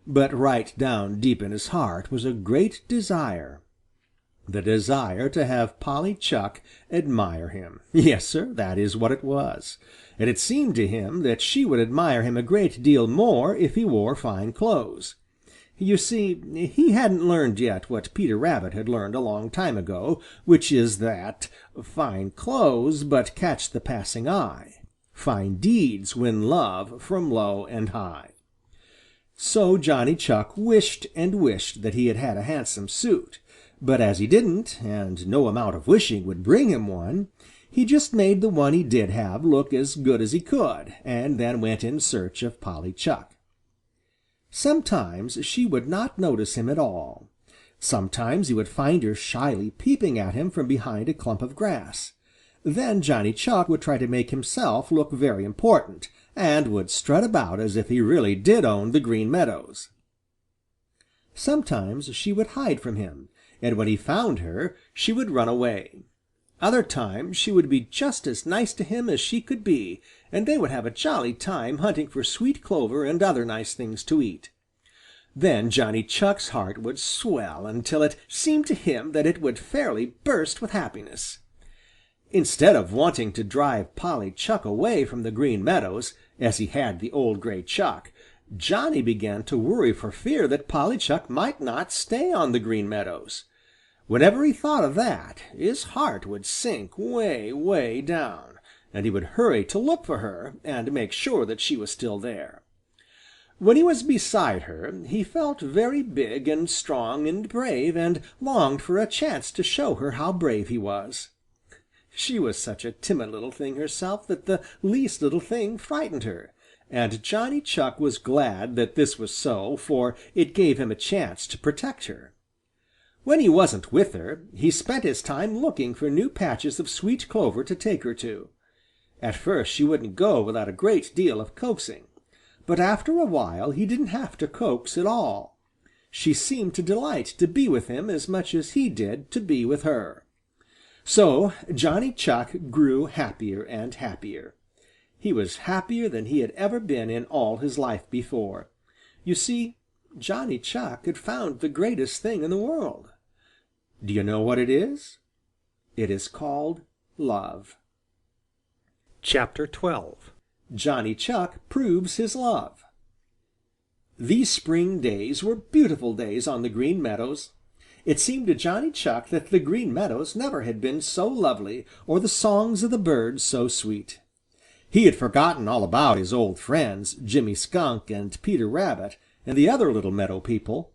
But right down deep in his heart was a great desire. The desire to have Polly Chuck admire him. Yes, sir, that is what it was. And it seemed to him that she would admire him a great deal more if he wore fine clothes. You see, he hadn't learned yet what Peter Rabbit had learned a long time ago, which is that fine clothes but catch the passing eye. Fine deeds win love from low and high. So Johnny Chuck wished and wished that he had had a handsome suit, but as he didn't, and no amount of wishing would bring him one, he just made the one he did have look as good as he could, and then went in search of Polly Chuck. Sometimes she would not notice him at all. Sometimes he would find her shyly peeping at him from behind a clump of grass. Then Johnny Chuck would try to make himself look very important, and would strut about as if he really did own the Green Meadows. Sometimes she would hide from him, and when he found her, she would run away. Other times she would be just as nice to him as she could be, and they would have a jolly time hunting for sweet clover and other nice things to eat. Then Johnny Chuck's heart would swell until it seemed to him that it would fairly burst with happiness. Instead of wanting to drive Polly Chuck away from the Green Meadows, as he had the old gray Chuck, Johnny began to worry for fear that Polly Chuck might not stay on the Green Meadows. Whenever he thought of that, his heart would sink way, way down, and he would hurry to look for her and make sure that she was still there. When he was beside her, he felt very big and strong and brave and longed for a chance to show her how brave he was. She was such a timid little thing herself that the least little thing frightened her, and Johnny Chuck was glad that this was so, for it gave him a chance to protect her. When he wasn't with her, he spent his time looking for new patches of sweet clover to take her to. At first she wouldn't go without a great deal of coaxing, but after a while he didn't have to coax at all. She seemed to delight to be with him as much as he did to be with her. So Johnny Chuck grew happier and happier. He was happier than he had ever been in all his life before. You see, Johnny Chuck had found the greatest thing in the world. Do you know what it is? It is called love. Chapter 12. Johnny Chuck proves his love. These spring days were beautiful days on the Green Meadows. It seemed to Johnny Chuck that the Green Meadows never had been so lovely or the songs of the birds so sweet. He had forgotten all about his old friends, Jimmy Skunk and Peter Rabbit and the other little meadow people.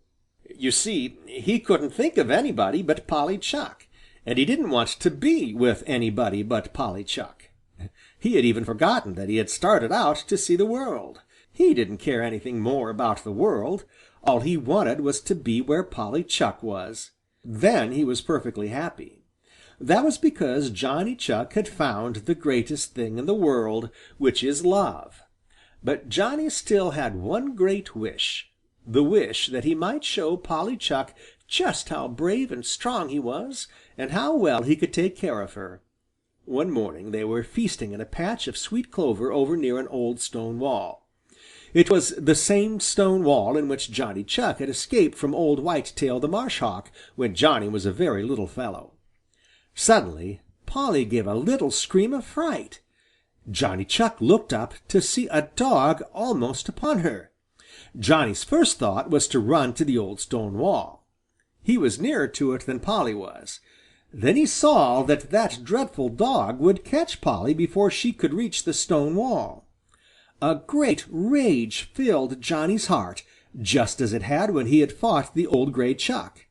You see, he couldn't think of anybody but Polly Chuck, and he didn't want to be with anybody but Polly Chuck. He had even forgotten that he had started out to see the world. He didn't care anything more about the world. All he wanted was to be where Polly Chuck was. Then he was perfectly happy. That was because Johnny Chuck had found the greatest thing in the world, which is love. But Johnny still had one great wish, the wish that he might show Polly Chuck just how brave and strong he was, and how well he could take care of her. One morning they were feasting in a patch of sweet clover over near an old stone wall. It was the same stone wall in which Johnny Chuck had escaped from old Whitetail the Marsh Hawk when Johnny was a very little fellow. Suddenly Polly gave a little scream of fright. Johnny Chuck looked up to see a dog almost upon her. Johnny's first thought was to run to the old stone wall. He was nearer to it than Polly was. Then he saw that that dreadful dog would catch Polly before she could reach the stone wall. A great rage filled Johnny's heart, just as it had when he had fought the old gray Chuck.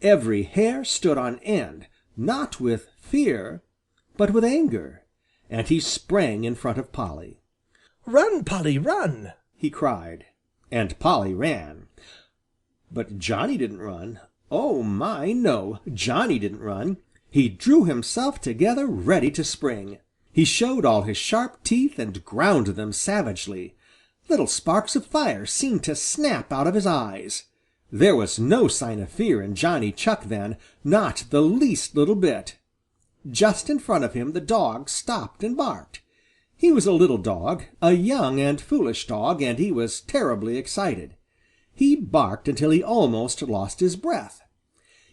Every hair stood on end, not with fear, but with anger, and he sprang in front of Polly. "Run, Polly, run!" he cried, and Polly ran. But Johnny didn't run. Oh, my, no, Johnny didn't run. He drew himself together ready to spring. He showed all his sharp teeth and ground them savagely. Little sparks of fire seemed to snap out of his eyes. There was no sign of fear in Johnny Chuck then, not the least little bit. Just in front of him the dog stopped and barked. He was a little dog, a young and foolish dog, and he was terribly excited. He barked until he almost lost his breath.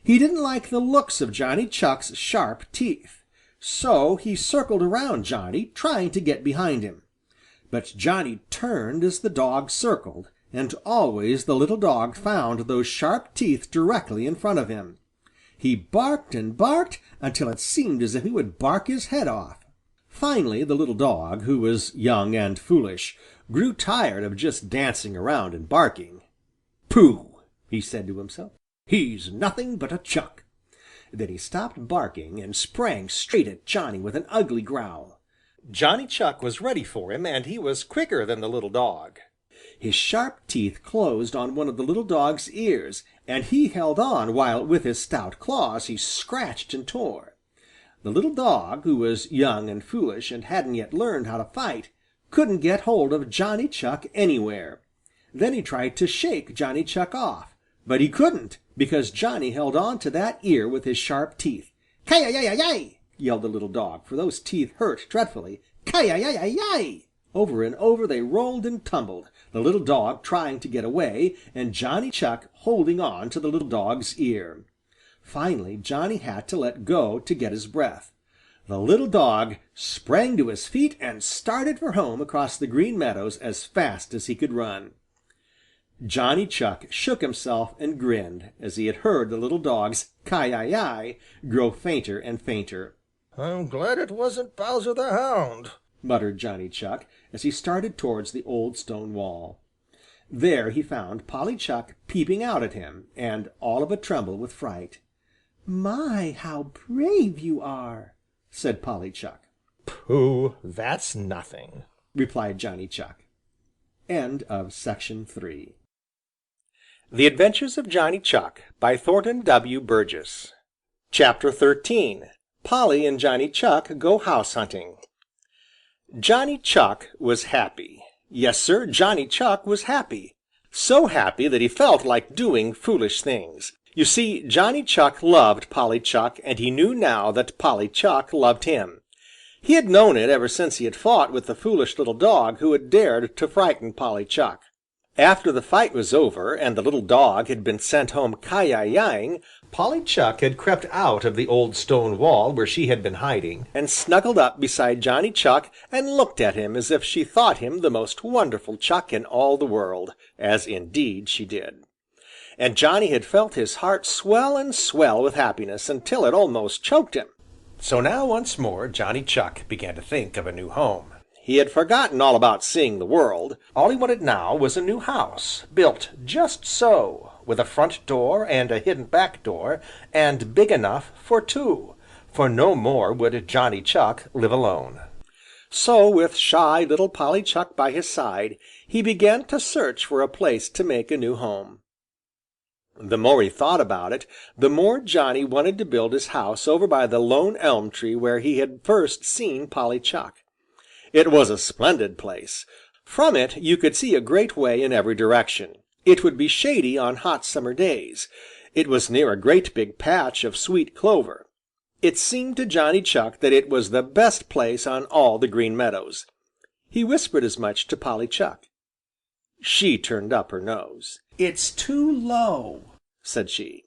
He didn't like the looks of Johnny Chuck's sharp teeth. So he circled around Johnny, trying to get behind him. But Johnny turned as the dog circled, and always the little dog found those sharp teeth directly in front of him. He barked and barked until it seemed as if he would bark his head off. Finally the little dog, who was young and foolish, grew tired of just dancing around and barking. "Pooh!" he said to himself. "He's nothing but a Chuck." Then he stopped barking and sprang straight at Johnny with an ugly growl. Johnny Chuck was ready for him, and he was quicker than the little dog. His sharp teeth closed on one of the little dog's ears, and he held on while with his stout claws he scratched and tore. The little dog, who was young and foolish and hadn't yet learned how to fight, couldn't get hold of Johnny Chuck anywhere. Then he tried to shake Johnny Chuck off, but he couldn't, because Johnny held on to that ear with his sharp teeth. "Ki-yi-yi-yi!" yelled the little dog, for those teeth hurt dreadfully. "Ki-yi-yi-yi!" Over and over they rolled and tumbled, the little dog trying to get away, and Johnny Chuck holding on to the little dog's ear. Finally Johnny had to let go to get his breath. The little dog sprang to his feet and started for home across the Green Meadows as fast as he could run. Johnny Chuck shook himself and grinned as he had heard the little dog's "ki-yi-yi" grow fainter and fainter. "I'm glad it wasn't Bowser the Hound," muttered Johnny Chuck as he started towards the old stone wall. There he found Polly Chuck peeping out at him, and all of a tremble with fright. "My, how brave you are!" said Polly Chuck. "Pooh, that's nothing," replied Johnny Chuck. End of section 3. The Adventures of Johnny Chuck by Thornton W. Burgess. Chapter 13. Polly and Johnny Chuck Go House Hunting. Johnny Chuck was happy. Yes, Sir, Johnny Chuck was happy. So happy that he felt like doing foolish things. You see, Johnny Chuck loved Polly Chuck, and he knew now that Polly Chuck loved him. He had known it ever since he had fought with the foolish little dog who had dared to frighten Polly Chuck. After the fight was over, and the little dog had been sent home ki-yi-yiing, Polly Chuck had crept out of the old stone wall where she had been hiding, and snuggled up beside Johnny Chuck and looked at him as if she thought him the most wonderful Chuck in all the world, as indeed she did. And Johnny had felt his heart swell and swell with happiness until it almost choked him. So now once more Johnny Chuck began to think of a new home. He had forgotten all about seeing the world. All he wanted now was a new house, built just so, with a front door and a hidden back door, and big enough for two, for no more would Johnny Chuck live alone. So, with shy little Polly Chuck by his side, he began to search for a place to make a new home. The more he thought about it, the more Johnny wanted to build his house over by the lone elm tree where he had first seen Polly Chuck. It was a splendid place. From it you could see a great way in every direction. It would be shady on hot summer days. It was near a great big patch of sweet clover. It seemed to Johnny Chuck that it was the best place on all the Green Meadows. He whispered as much to Polly Chuck. She turned up her nose. "It's too low," said she.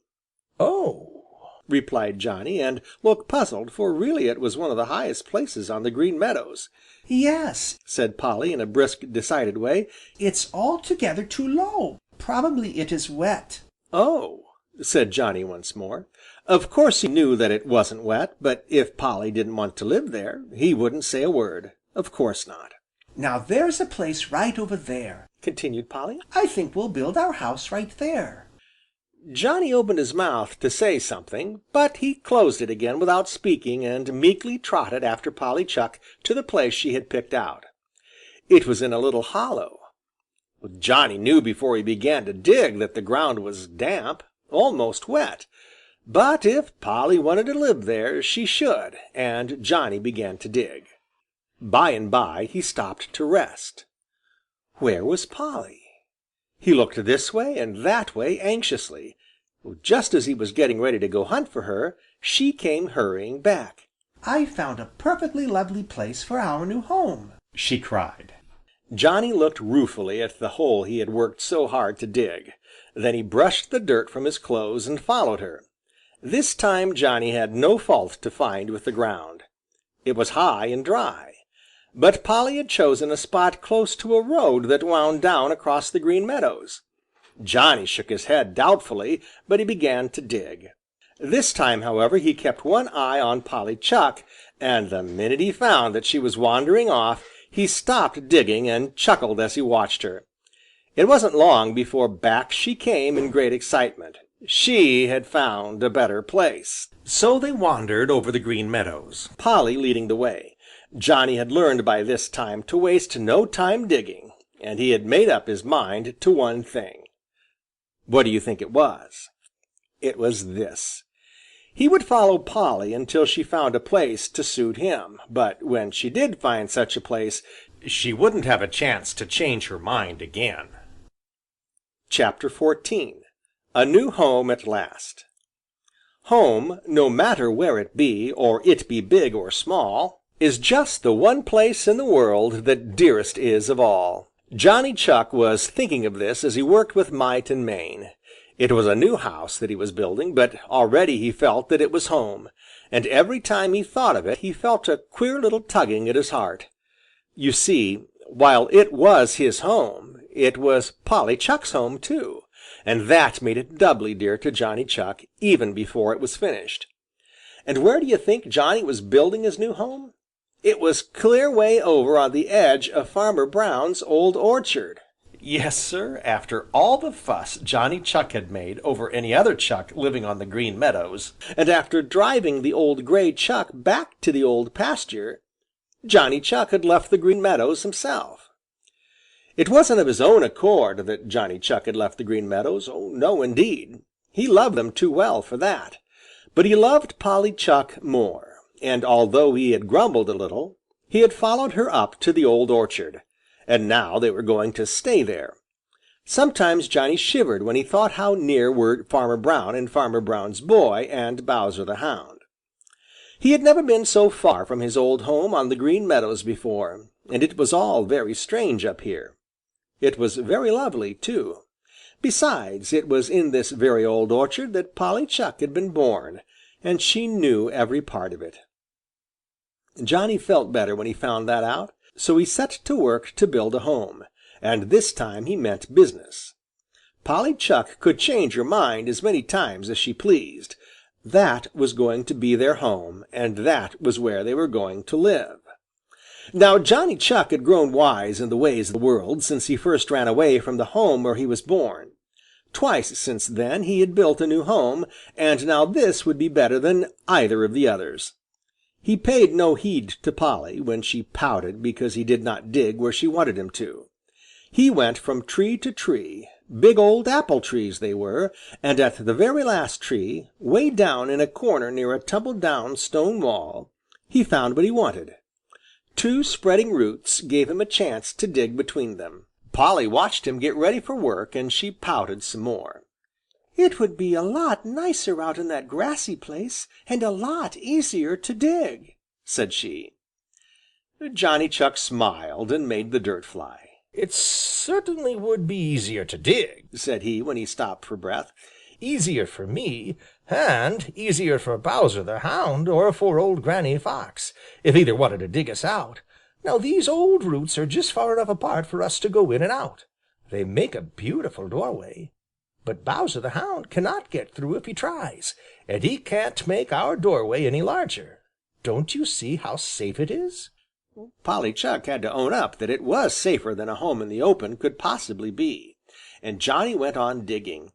"Oh," replied Johnny, and looked puzzled, for really it was one of the highest places on the Green Meadows. "Yes," said Polly in a brisk, decided way. "it's altogether too low. Probably it is wet." "Oh," said Johnny once more. Of course he knew that it wasn't wet, but if Polly didn't want to live there, he wouldn't say a word. Of course not. "Now there's a place right over there," continued Polly. "I think we'll build our house right there." Johnny opened his mouth to say something, but he closed it again without speaking and meekly trotted after Polly Chuck to the place she had picked out. It was in a little hollow. Johnny knew before he began to dig that the ground was damp, almost wet. But if Polly wanted to live there, she should, and Johnny began to dig. By and by he stopped to rest. Where was Polly? He looked this way and that way anxiously. Just as he was getting ready to go hunt for her, she came hurrying back. "I found a perfectly lovely place for our new home," she cried. Johnny looked ruefully at the hole he had worked so hard to dig. Then he brushed the dirt from his clothes and followed her. This time Johnny had no fault to find with the ground. It was high and dry. But Polly had chosen a spot close to a road that wound down across the Green Meadows. Johnny shook his head doubtfully, but he began to dig. This time, however, he kept one eye on Polly Chuck, and the minute he found that she was wandering off, he stopped digging and chuckled as he watched her. It wasn't long before back she came in great excitement. She had found a better place. So they wandered over the Green Meadows, Polly leading the way. Johnny had learned by this time to waste no time digging, and he had made up his mind to one thing. What do you think it was? It was this. He would follow Polly until she found a place to suit him, but when she did find such a place, she wouldn't have a chance to change her mind again. Chapter 14. A New Home at Last. Home, no matter where it be, or it be big or small, is just the one place in the world that dearest is of all. Johnny Chuck was thinking of this as he worked with might and main. It was a new house that he was building, but already he felt that it was home, and every time he thought of it he felt a queer little tugging at his heart. You see, while it was his home, it was Polly Chuck's home too, and that made it doubly dear to Johnny Chuck even before it was finished. And where do you think Johnny was building his new home? It was clear way over on the edge of Farmer Brown's old orchard. Yes, sir, after all the fuss Johnny Chuck had made over any other Chuck living on the Green Meadows, and after driving the old gray Chuck back to the Old Pasture, Johnny Chuck had left the Green Meadows himself. It wasn't of his own accord that Johnny Chuck had left the Green Meadows. Oh, no, indeed. He loved them too well for that. But he loved Polly Chuck more, and although he had grumbled a little, he had followed her up to the Old Orchard, and now they were going to stay there. Sometimes Johnny shivered when he thought how near were Farmer Brown and Farmer Brown's boy and Bowser the Hound. He had never been so far from his old home on the Green Meadows before, and it was all very strange up here. It was very lovely, too. Besides, it was in this very old orchard that Polly Chuck had been born, and she knew every part of it. Johnny felt better when he found that out, so he set to work to build a home, and this time he meant business. Polly Chuck could change her mind as many times as she pleased. That was going to be their home, and that was where they were going to live. Now Johnny Chuck had grown wise in the ways of the world since he first ran away from the home where he was born. Twice since then he had built a new home, and now this would be better than either of the others. He paid no heed to Polly when she pouted because he did not dig where she wanted him to. He went from tree to tree, big old apple trees they were, and at the very last tree, way down in a corner near a tumble-down stone wall, he found what he wanted. Two spreading roots gave him a chance to dig between them. Polly watched him get ready for work, and she pouted some more. "It would be a lot nicer out in that grassy place, and a lot easier to dig," said she. Johnny Chuck smiled and made the dirt fly. "It certainly would be easier to dig," said he when he stopped for breath. "Easier for me, and easier for Bowser the Hound or for old Granny Fox, if either wanted to dig us out. Now these old roots are just far enough apart for us to go in and out. They make a beautiful doorway. But Bowser the Hound cannot get through if he tries, and he can't make our doorway any larger. Don't you see how safe it is?" Polly Chuck had to own up that it was safer than a home in the open could possibly be, and Johnny went on digging.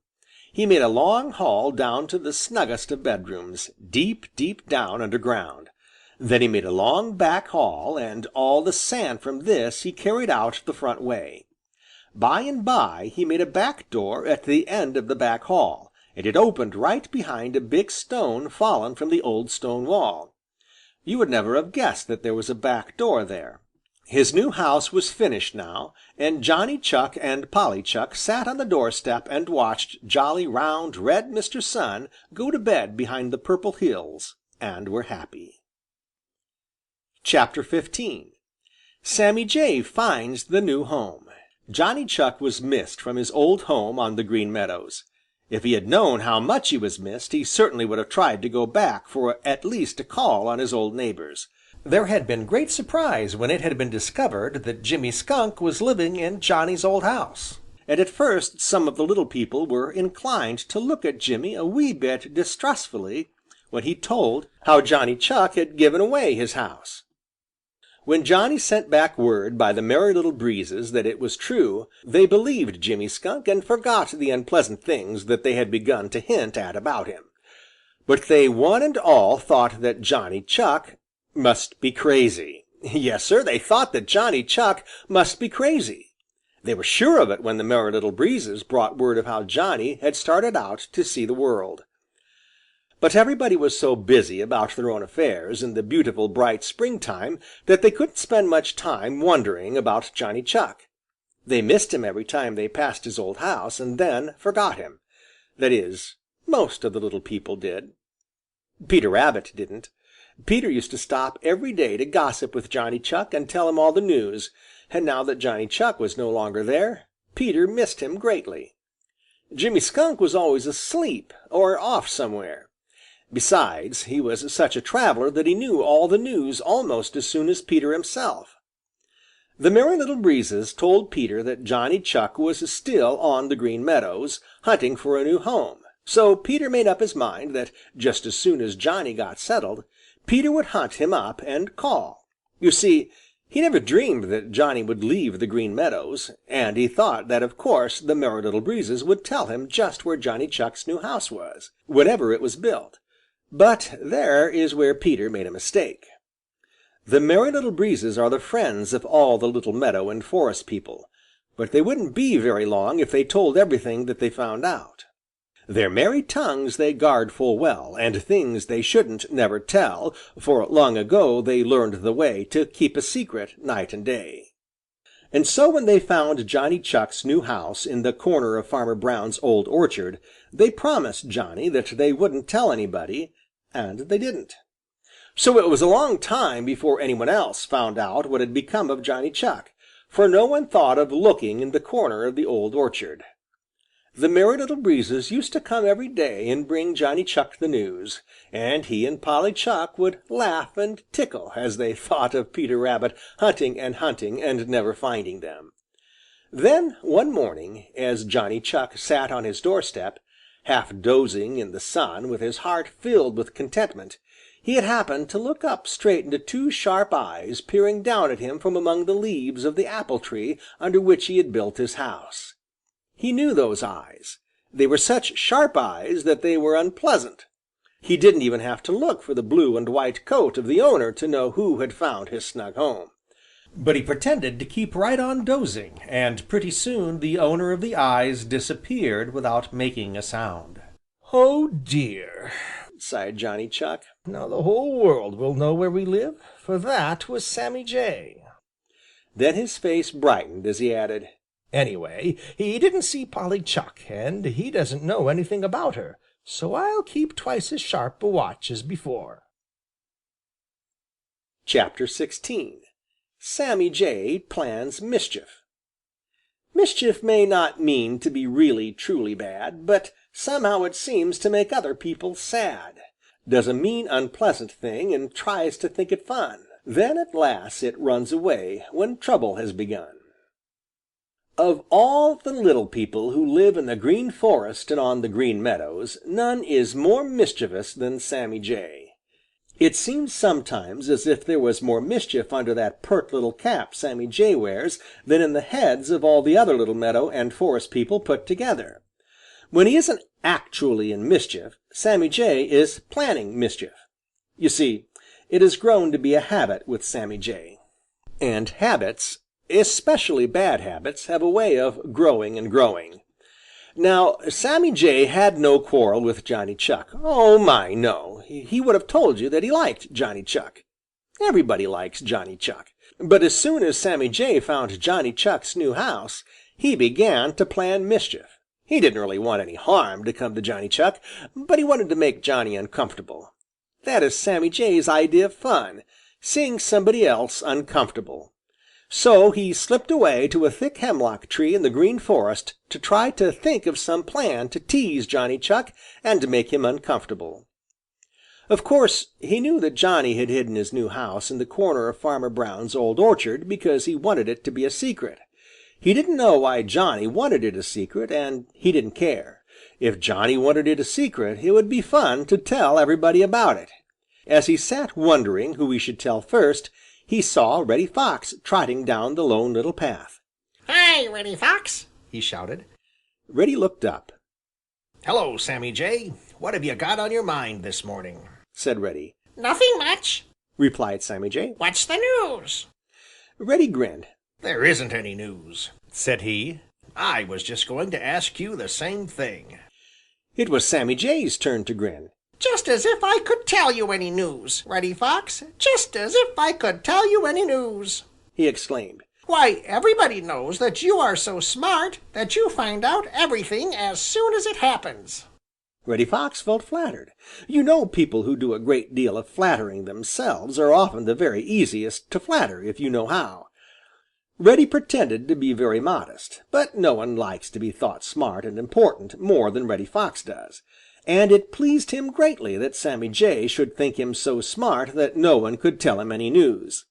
He made a long hall down to the snuggest of bedrooms, deep, deep down underground. Then he made a long back hall, and all the sand from this he carried out the front way. By and by he made a back door at the end of the back hall, and it opened right behind a big stone fallen from the old stone wall. You would never have guessed that there was a back door there. His new house was finished now, and Johnny Chuck and Polly Chuck sat on the doorstep and watched jolly, round, red Mr. Sun go to bed behind the Purple Hills, and were happy. Chapter 15 Sammy Jay Finds the New Home. Johnny Chuck was missed from his old home on the Green Meadows. If he had known how much he was missed, he certainly would have tried to go back for at least a call on his old neighbors. There had been great surprise when it had been discovered that Jimmy Skunk was living in Johnny's old house. And at first some of the little people were inclined to look at Jimmy a wee bit distrustfully when he told how Johnny Chuck had given away his house. When Johnny sent back word by the Merry Little Breezes that it was true, they believed Jimmy Skunk and forgot the unpleasant things that they had begun to hint at about him. But they one and all thought that Johnny Chuck must be crazy. Yes, Sir, they thought that Johnny Chuck must be crazy. They were sure of it when the Merry Little Breezes brought word of how Johnny had started out to see the world. But everybody was so busy about their own affairs in the beautiful bright springtime that they couldn't spend much time wondering about Johnny Chuck. They missed him every time they passed his old house and then forgot him. That is, most of the little people did. Peter Rabbit didn't. Peter used to stop every day to gossip with Johnny Chuck and tell him all the news, and now that Johnny Chuck was no longer there, Peter missed him greatly. Jimmy Skunk was always asleep or off somewhere. Besides, he was such a traveler that he knew all the news almost as soon as Peter himself. The Merry Little Breezes told Peter that Johnny Chuck was still on the Green Meadows, hunting for a new home. So Peter made up his mind that just as soon as Johnny got settled, Peter would hunt him up and call. You see, he never dreamed that Johnny would leave the Green Meadows, and he thought that of course the Merry Little Breezes would tell him just where Johnny Chuck's new house was, whenever it was built. But there is where Peter made a mistake. The Merry Little Breezes are the friends of all the little meadow and forest people, but they wouldn't be very long if they told everything that they found out. Their merry tongues they guard full well, and things they shouldn't never tell, for long ago they learned the way to keep a secret night and day. And so when they found Johnny Chuck's new house in the corner of Farmer Brown's old orchard, they promised Johnny that they wouldn't tell anybody, and they didn't. So it was a long time before anyone else found out what had become of Johnny Chuck, for no one thought of looking in the corner of the old orchard. The Merry Little Breezes used to come every day and bring Johnny Chuck the news, and he and Polly Chuck would laugh and tickle as they thought of Peter Rabbit hunting and never finding them. Then one morning, as Johnny Chuck sat on his doorstep, half dozing in the sun with his heart filled with contentment, He had happened to look up straight into two sharp eyes peering down at him from among the leaves of the apple tree under which he had built his house. He knew those eyes. They were such sharp eyes that they were unpleasant. He didn't even have to look for the blue and white coat of the owner to know who had found his snug home. But he pretended to keep right on dozing, and pretty soon the owner of the eyes disappeared without making a sound. "Oh, dear," sighed Johnny Chuck. "Now the whole world will know where we live, for that was Sammy Jay." Then his face brightened as he added, "Anyway, he didn't see Polly Chuck, and he doesn't know anything about her, so I'll keep twice as sharp a watch as before." Chapter 16 Sammy Jay Plans Mischief Mischief may not mean to be really truly bad, but somehow it seems to make other people sad. Does a mean unpleasant thing and tries to think it fun. Then at last it runs away when trouble has begun. Of all the little people who live in the Green Forest and on the Green Meadows, none is more mischievous than Sammy Jay. It seems sometimes as if there was more mischief under that pert little cap Sammy Jay wears than in the heads of all the other little meadow and forest people put together. When he isn't actually in mischief, Sammy Jay is planning mischief. You see, it has grown to be a habit with Sammy Jay. And habits, especially bad habits, have a way of growing and growing. Now Sammy Jay had no quarrel with Johnny Chuck. Oh, my, no! He would have told you that he liked Johnny Chuck. Everybody likes Johnny Chuck. But as soon as Sammy Jay found Johnny Chuck's new house, he began to plan mischief. He didn't really want any harm to come to Johnny Chuck, but he wanted to make Johnny uncomfortable. That is Sammy Jay's idea of fun, seeing somebody else uncomfortable. So he slipped away to a thick hemlock tree in the Green Forest to try to think of some plan to tease Johnny Chuck and to make him uncomfortable. Of course, he knew that Johnny had hidden his new house in the corner of Farmer Brown's old orchard because he wanted it to be a secret. He didn't know why Johnny wanted it a secret, and he didn't care. If Johnny wanted it a secret, it would be fun to tell everybody about it. As he sat wondering who he should tell first, he saw Reddy Fox trotting down the Lone Little Path. "Hi, Reddy Fox!" he shouted. Reddy looked up. "Hello, Sammy Jay. What have you got on your mind this morning?" said Reddy. "Nothing much," replied Sammy Jay. "What's the news?" Reddy grinned. "There isn't any news," said he. "I was just going to ask you the same thing." It was Sammy Jay's turn to grin. "Just as if I could tell you any news, Reddy Fox! Just as if I could tell you any news!" he exclaimed. "Why, everybody knows that you are so smart that you find out everything as soon as it happens." Reddy Fox felt flattered. You know people who do a great deal of flattering themselves are often the very easiest to flatter if you know how. Reddy pretended to be very modest, but no one likes to be thought smart and important more than Reddy Fox does, and it pleased him greatly that Sammy Jay should think him so smart that no one could tell him any news.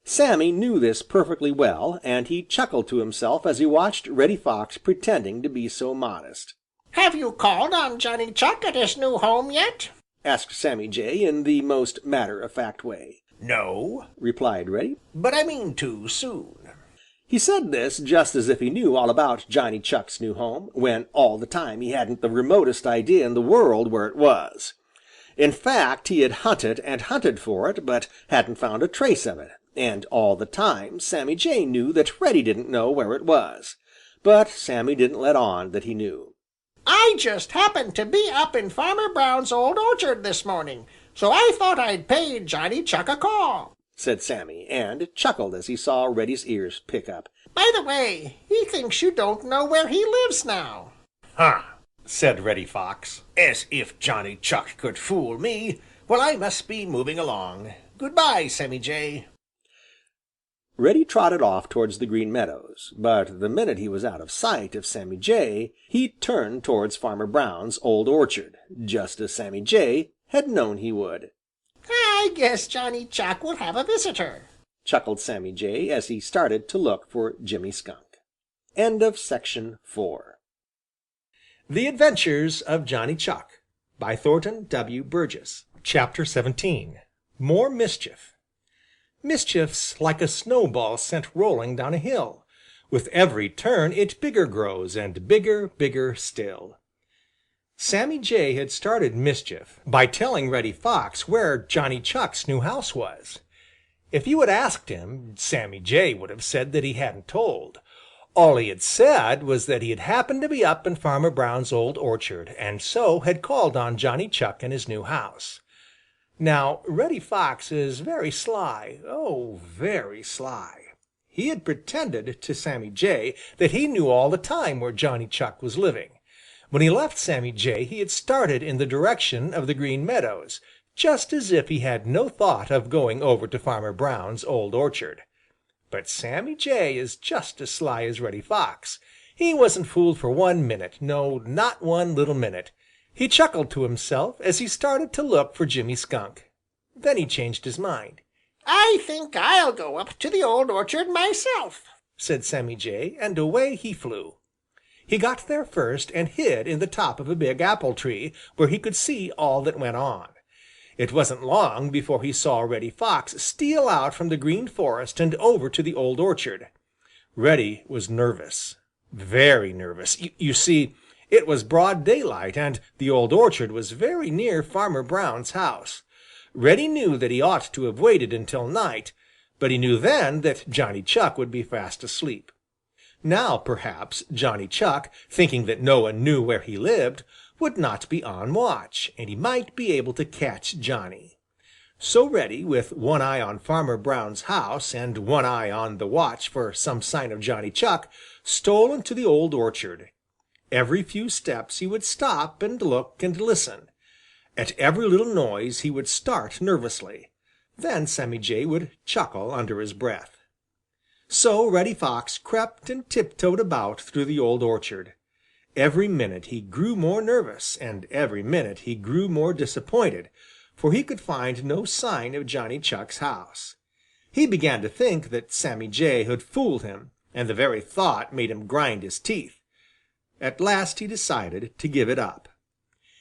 Sammy knew this perfectly well, and he chuckled to himself as he watched Reddy Fox pretending to be so modest. "Have you called on Johnny Chuck at his new home yet?" asked Sammy Jay in the most matter-of-fact way. "No," replied Reddy, "but I mean to soon." He said this just as if he knew all about Johnny Chuck's new home, when all the time he hadn't the remotest idea in the world where it was. In fact, he had hunted and hunted for it, but hadn't found a trace of it, and all the time Sammy Jay knew that Reddy didn't know where it was. But Sammy didn't let on that he knew. "I just happened to be up in Farmer Brown's old orchard this morning, so I thought I'd pay Johnny Chuck a call," said Sammy, and chuckled as he saw Reddy's ears pick up. "By the way, he thinks you don't know where he lives now." "Huh!" said Reddy Fox. "As if Johnny Chuck could fool me! Well, I must be moving along. Goodbye, Sammy Jay." Reddy trotted off towards the Green Meadows, but the minute he was out of sight of Sammy Jay, he turned towards Farmer Brown's old orchard, just as Sammy Jay had known he would. "I guess Johnny Chuck will have a visitor," chuckled Sammy Jay as he started to look for Jimmy Skunk. End of section 4. The Adventures of Johnny Chuck by Thornton W. Burgess. Chapter 17 More Mischief Mischief's like a snowball sent rolling down a hill. With every turn it bigger grows and bigger, bigger still. Sammy Jay had started mischief by telling Reddy Fox where Johnny Chuck's new house was. If you had asked him, Sammy Jay would have said that he hadn't told. All he had said was that he had happened to be up in Farmer Brown's old orchard, and so had called on Johnny Chuck in his new house. Now Reddy Fox is very sly, oh, very sly. He had pretended to Sammy Jay that he knew all the time where Johnny Chuck was living. When he left Sammy Jay, he had started in the direction of the Green Meadows, just as if he had no thought of going over to Farmer Brown's old orchard. But Sammy Jay is just as sly as Reddy Fox. He wasn't fooled for 1 minute, no, not one little minute. He chuckled to himself as he started to look for Jimmy Skunk. Then he changed his mind. "I think I'll go up to the old orchard myself," said Sammy Jay, and away he flew. He got there first and hid in the top of a big apple tree where he could see all that went on. It wasn't long before he saw Reddy Fox steal out from the Green Forest and over to the old orchard. Reddy was nervous, very nervous. You see, it was broad daylight, and the old orchard was very near Farmer Brown's house. Reddy knew that he ought to have waited until night, but he knew then that Johnny Chuck would be fast asleep. Now, perhaps, Johnny Chuck, thinking that no one knew where he lived, would not be on watch, and he might be able to catch Johnny. So Reddy, with one eye on Farmer Brown's house and one eye on the watch for some sign of Johnny Chuck, stole into the old orchard. Every few steps he would stop and look and listen. At every little noise he would start nervously. Then Sammy Jay would chuckle under his breath. So Reddy Fox crept and tiptoed about through the old orchard. Every minute he grew more nervous, and every minute he grew more disappointed, for he could find no sign of Johnny Chuck's house. He began to think that Sammy Jay had fooled him, and the very thought made him grind his teeth. At last he decided to give it up.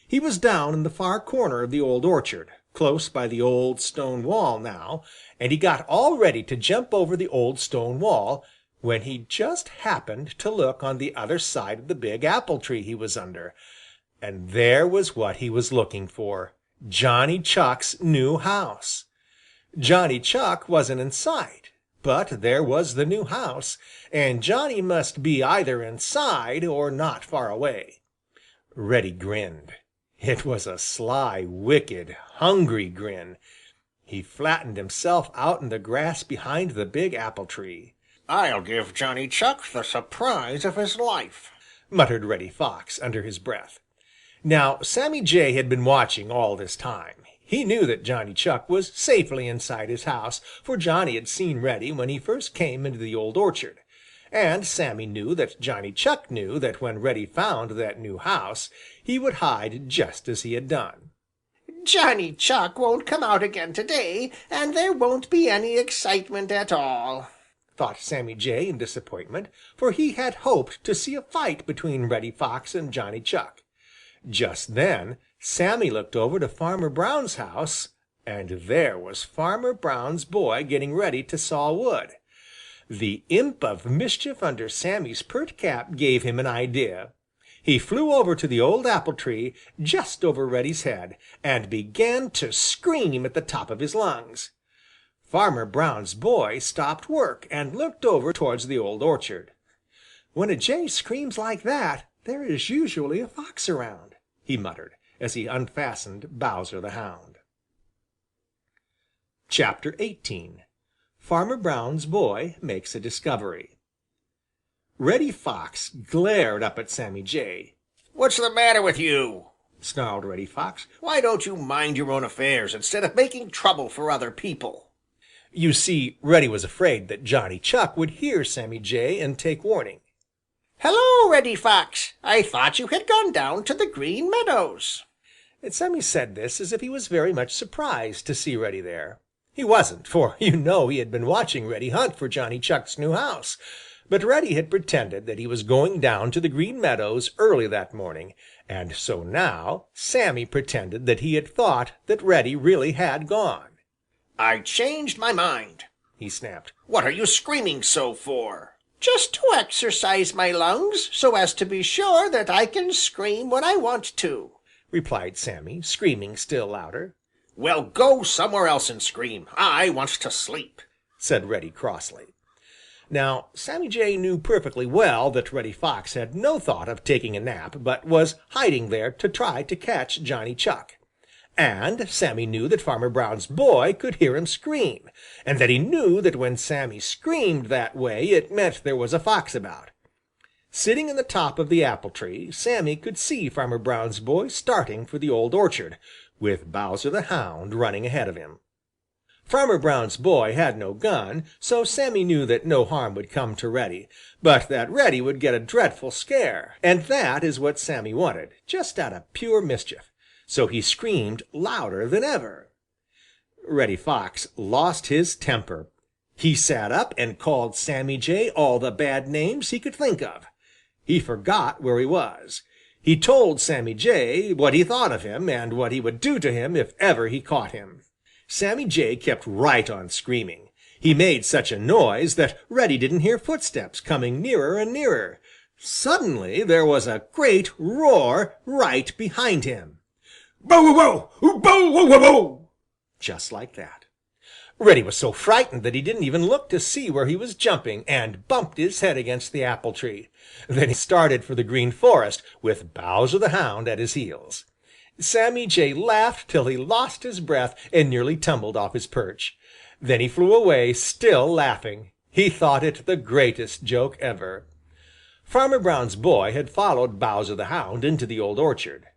He was down in the far corner of the old orchard, close by the old stone wall now, and he got all ready to jump over the old stone wall, when he just happened to look on the other side of the big apple tree he was under. And there was what he was looking for, Johnny Chuck's new house. Johnny Chuck wasn't in sight, but there was the new house, and Johnny must be either inside or not far away. Reddy grinned. It was a sly, wicked, hungry grin. He flattened himself out in the grass behind the big apple tree. "I'll give Johnny Chuck the surprise of his life," muttered Reddy Fox under his breath. Now Sammy Jay had been watching all this time. He knew that Johnny Chuck was safely inside his house, for Johnny had seen Reddy when he first came into the old orchard. And Sammy knew that Johnny Chuck knew that when Reddy found that new house, he would hide just as he had done. "Johnny Chuck won't come out again today, and there won't be any excitement at all," thought Sammy Jay in disappointment, for he had hoped to see a fight between Reddy Fox and Johnny Chuck. Just then Sammy looked over to Farmer Brown's house, and there was Farmer Brown's boy getting ready to saw wood. The imp of mischief under Sammy's pert cap gave him an idea. He flew over to the old apple tree just over Reddy's head and began to scream at the top of his lungs. Farmer Brown's boy stopped work and looked over towards the old orchard. "When a jay screams like that, there is usually a fox around," he muttered, as he unfastened Bowser the Hound. Chapter 18 Farmer Brown's Boy Makes a Discovery Reddy Fox glared up at Sammy Jay. "What's the matter with you?" snarled Reddy Fox. "Why don't you mind your own affairs instead of making trouble for other people?" You see, Reddy was afraid that Johnny Chuck would hear Sammy Jay and take warning. "Hello, Reddy Fox! I thought you had gone down to the Green Meadows." And Sammy said this as if he was very much surprised to see Reddy there. He wasn't, for you know he had been watching Reddy hunt for Johnny Chuck's new house. But Reddy had pretended that he was going down to the Green Meadows early that morning, and so now Sammy pretended that he had thought that Reddy really had gone. I changed my mind, he snapped. "What are you screaming so for?" "Just to exercise my lungs so as to be sure that I can scream when I want to," replied Sammy, screaming still louder. "Well, go somewhere else and scream. I want to sleep," said Reddy crossly. Now Sammy Jay knew perfectly well that Reddy Fox had no thought of taking a nap, but was hiding there to try to catch Johnny Chuck. And Sammy knew that Farmer Brown's boy could hear him scream, and that he knew that when Sammy screamed that way it meant there was a fox about. Sitting in the top of the apple tree, Sammy could see Farmer Brown's boy starting for the old orchard, with Bowser the Hound running ahead of him. Farmer Brown's boy had no gun, so Sammy knew that no harm would come to Reddy, but that Reddy would get a dreadful scare, and that is what Sammy wanted, just out of pure mischief. So he screamed louder than ever. Reddy Fox lost his temper. He sat up and called Sammy Jay all the bad names he could think of. He forgot where he was. He told Sammy Jay what he thought of him and what he would do to him if ever he caught him. Sammy Jay kept right on screaming. He made such a noise that Reddy didn't hear footsteps coming nearer and nearer. Suddenly there was a great roar right behind him. "Bow, wow, wow! Bow, wow, wow, wow!" Just like that. Reddy was so frightened that he didn't even look to see where he was jumping, and bumped his head against the apple tree. Then he started for the Green Forest, with Bowser the Hound at his heels. Sammy Jay laughed till he lost his breath and nearly tumbled off his perch. Then he flew away, still laughing. He thought it the greatest joke ever. Farmer Brown's boy had followed Bowser the Hound into the Old Orchard.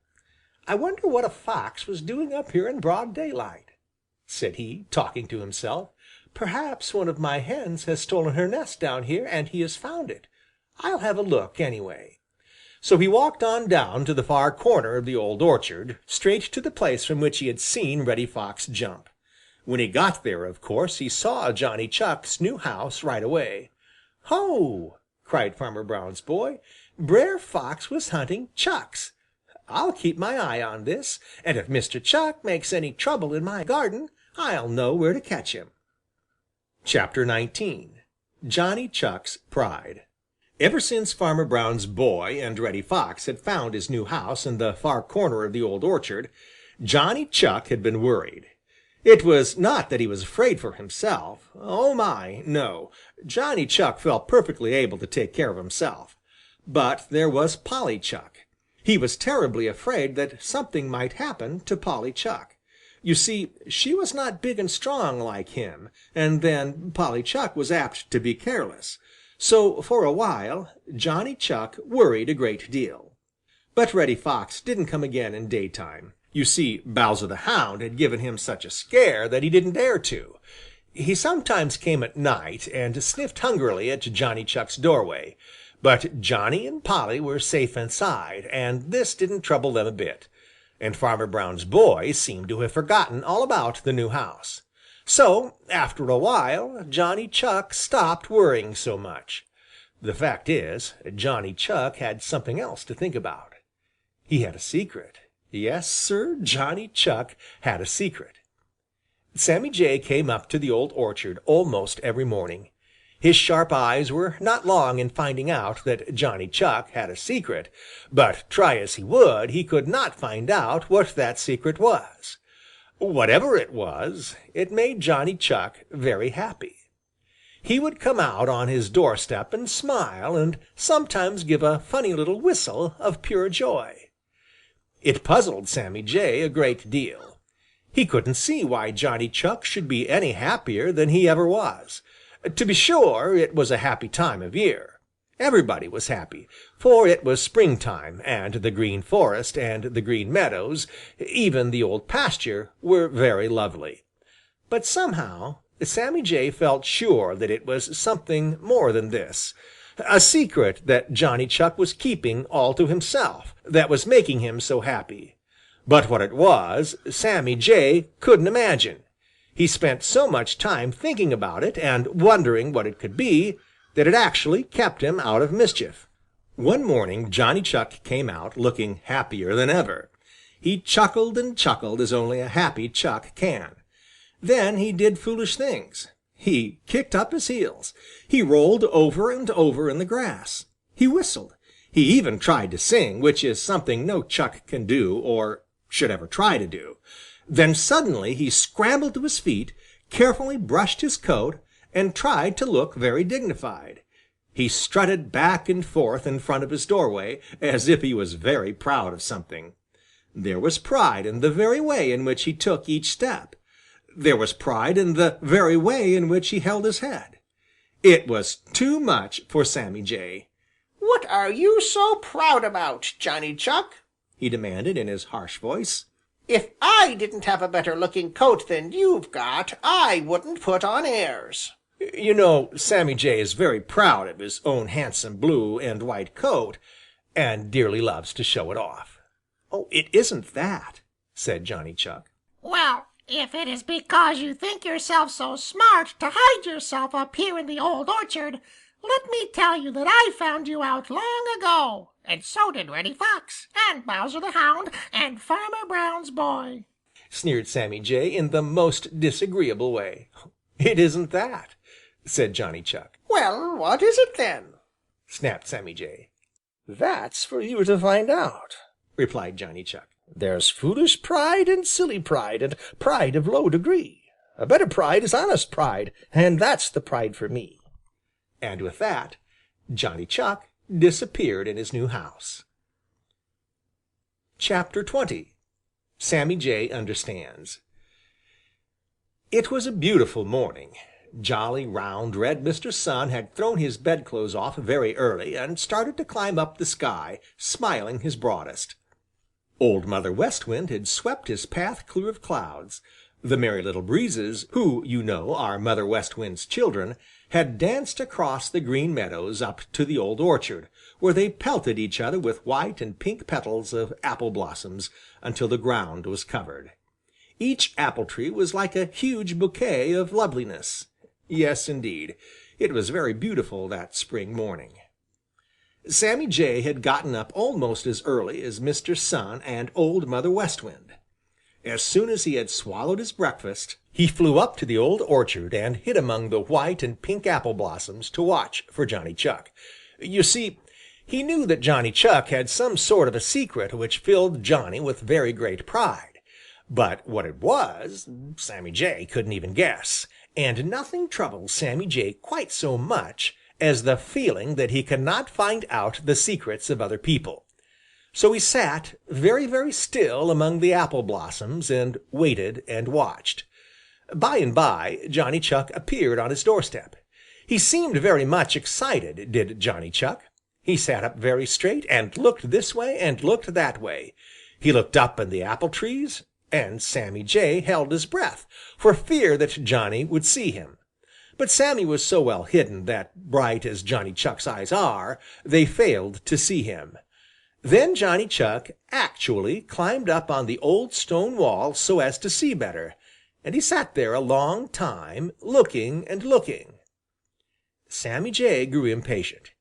"I wonder what a fox was doing up here in broad daylight," said he, talking to himself. "Perhaps one of my hens has stolen her nest down here, and he has found it. I'll have a look anyway." So he walked on down to the far corner of the Old Orchard, straight to the place from which he had seen Reddy Fox jump. When he got there, of course, he saw Johnny Chuck's new house right away. "Ho!" cried Farmer Brown's boy. "Brer Fox was hunting Chucks. I'll keep my eye on this, and if Mr. Chuck makes any trouble in my garden, I'll know where to catch him." Chapter 19 Johnny Chuck's Pride Ever since Farmer Brown's boy and Reddy Fox had found his new house in the far corner of the Old Orchard, Johnny Chuck had been worried. It was not that he was afraid for himself. Oh, my, no! Johnny Chuck felt perfectly able to take care of himself. But there was Polly Chuck. He was terribly afraid that something might happen to Polly Chuck. You see, she was not big and strong like him, and then Polly Chuck was apt to be careless. So for a while Johnny Chuck worried a great deal. But Reddy Fox didn't come again in daytime. You see, Bowser the Hound had given him such a scare that he didn't dare to. He sometimes came at night and sniffed hungrily at Johnny Chuck's doorway, but Johnny and Polly were safe inside, and this didn't trouble them a bit. And Farmer Brown's boy seemed to have forgotten all about the new house. So, after a while, Johnny Chuck stopped worrying so much. The fact is, Johnny Chuck had something else to think about. He had a secret. Yes, Sir, Johnny Chuck had a secret. Sammy Jay came up to the Old Orchard almost every morning. His sharp eyes were not long in finding out that Johnny Chuck had a secret, but try as he would, he could not find out what that secret was. Whatever it was, it made Johnny Chuck very happy. He would come out on his doorstep and smile and sometimes give a funny little whistle of pure joy. It puzzled Sammy Jay a great deal. He couldn't see why Johnny Chuck should be any happier than he ever was. To be sure, it was a happy time of year. Everybody was happy, for it was springtime, and the Green Forest and the Green Meadows, even the Old Pasture, were very lovely. But somehow Sammy Jay felt sure that it was something more than this, a secret that Johnny Chuck was keeping all to himself, that was making him so happy. But what it was, Sammy Jay couldn't imagine. He spent so much time thinking about it and wondering what it could be, that had actually kept him out of mischief. One morning Johnny Chuck came out looking happier than ever. He chuckled and chuckled as only a happy Chuck can. Then he did foolish things. He kicked up his heels. He rolled over and over in the grass. He whistled. He even tried to sing, which is something no Chuck can do or should ever try to do. Then suddenly he scrambled to his feet, carefully brushed his coat, and tried to look very dignified. He strutted back and forth in front of his doorway, as if he was very proud of something. There was pride in the very way in which he took each step. There was pride in the very way in which he held his head. It was too much for Sammy Jay. What are you so proud about, Johnny Chuck? He demanded in his harsh voice. If I didn't have a better looking coat than you've got, I wouldn't put on airs. You know, Sammy Jay is very proud of his own handsome blue and white coat, and dearly loves to show it off. Oh, it isn't that, said Johnny Chuck. Well, if it is because you think yourself so smart to hide yourself up here in the old orchard, let me tell you that I found you out long ago, and so did Reddy Fox, and Bowser the Hound, and Farmer Brown's boy, sneered Sammy Jay in the most disagreeable way. It isn't that, said Johnny Chuck. Well, what is it then? Snapped Sammy Jay. That's for you to find out, replied Johnny Chuck. There's foolish pride and silly pride and pride of low degree. A better pride is honest pride, and that's the pride for me. And with that, Johnny Chuck disappeared in his new house. Chapter 20. Sammy Jay Understands. It was a beautiful morning. Jolly, round, red Mr. Sun had thrown his bedclothes off very early and started to climb up the sky, smiling his broadest. Old Mother West Wind had swept his path clear of clouds. The Merry Little Breezes, who, you know, are Mother West Wind's children, had danced across the Green Meadows up to the Old Orchard, where they pelted each other with white and pink petals of apple blossoms until the ground was covered. Each apple tree was like a huge bouquet of loveliness. Yes, indeed, it was very beautiful that spring morning. Sammy Jay had gotten up almost as early as Mr. Sun and Old Mother West Wind. As soon as he had swallowed his breakfast, he flew up to the Old Orchard and hid among the white and pink apple blossoms to watch for Johnny Chuck. You see, he knew that Johnny Chuck had some sort of a secret which filled Johnny with very great pride. But what it was, Sammy Jay couldn't even guess, and nothing troubled Sammy Jay quite so much as the feeling that he could not find out the secrets of other people. So he sat very, very still among the apple blossoms and waited and watched. By and by Johnny Chuck appeared on his doorstep. He seemed very much excited, did Johnny Chuck. He sat up very straight and looked this way and looked that way. He looked up in the apple trees, and Sammy Jay held his breath for fear that Johnny would see him. But Sammy was so well hidden that, bright as Johnny Chuck's eyes are, they failed to see him. Then Johnny Chuck actually climbed up on the old stone wall so as to see better, and he sat there a long time, looking and looking. Sammy Jay grew impatient.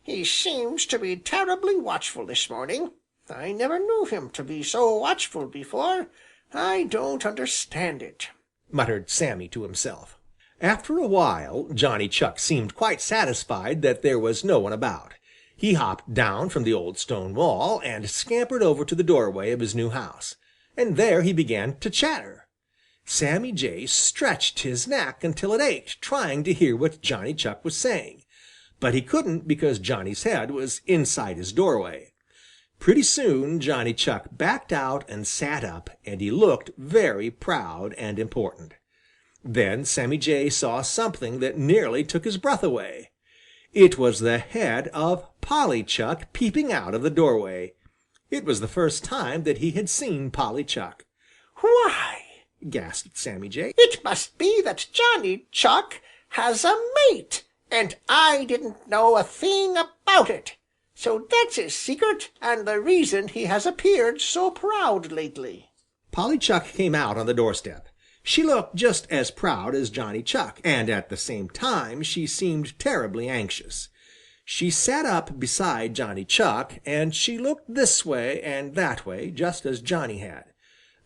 He seems to be terribly watchful this morning. I never knew him to be so watchful before. I don't understand it, muttered Sammy to himself. After a while, Johnny Chuck seemed quite satisfied that there was no one about. He hopped down from the old stone wall and scampered over to the doorway of his new house, and there he began to chatter. Sammy Jay stretched his neck until it ached trying to hear what Johnny Chuck was saying, but he couldn't because Johnny's head was inside his doorway. Pretty soon Johnny Chuck backed out and sat up, and he looked very proud and important. Then Sammy Jay saw something that nearly took his breath away. It was the head of Polly Chuck peeping out of the doorway. It was the first time that he had seen Polly Chuck. Why, gasped Sammy Jay, it must be that Johnny Chuck has a mate, and I didn't know a thing about it. So that's his secret and the reason he has appeared so proud lately. Polly Chuck came out on the doorstep. She looked just as proud as Johnny Chuck, and at the same time she seemed terribly anxious. She sat up beside Johnny Chuck, and she looked this way and that way, just as Johnny had.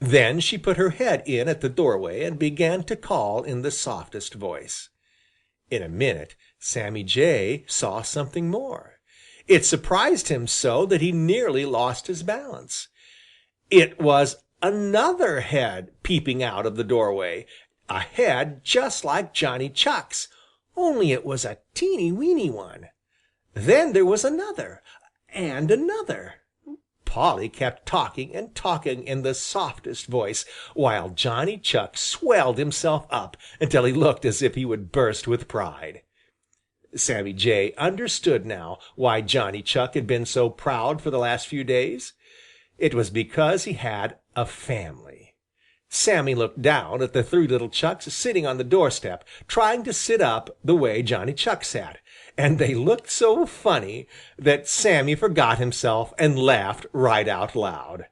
Then she put her head in at the doorway and began to call in the softest voice. In a minute Sammy Jay saw something more. It surprised him so that he nearly lost his balance. It was another head peeping out of the doorway, a head just like Johnny Chuck's, only it was a teeny-weeny one. Then there was another and another. Polly kept talking and talking in the softest voice, while Johnny Chuck swelled himself up until he looked as if he would burst with pride. Sammy Jay understood now why Johnny Chuck had been so proud for the last few days. It was because he had a family. Sammy looked down at the three little Chucks sitting on the doorstep, trying to sit up the way Johnny Chuck sat, and they looked so funny that Sammy forgot himself and laughed right out loud.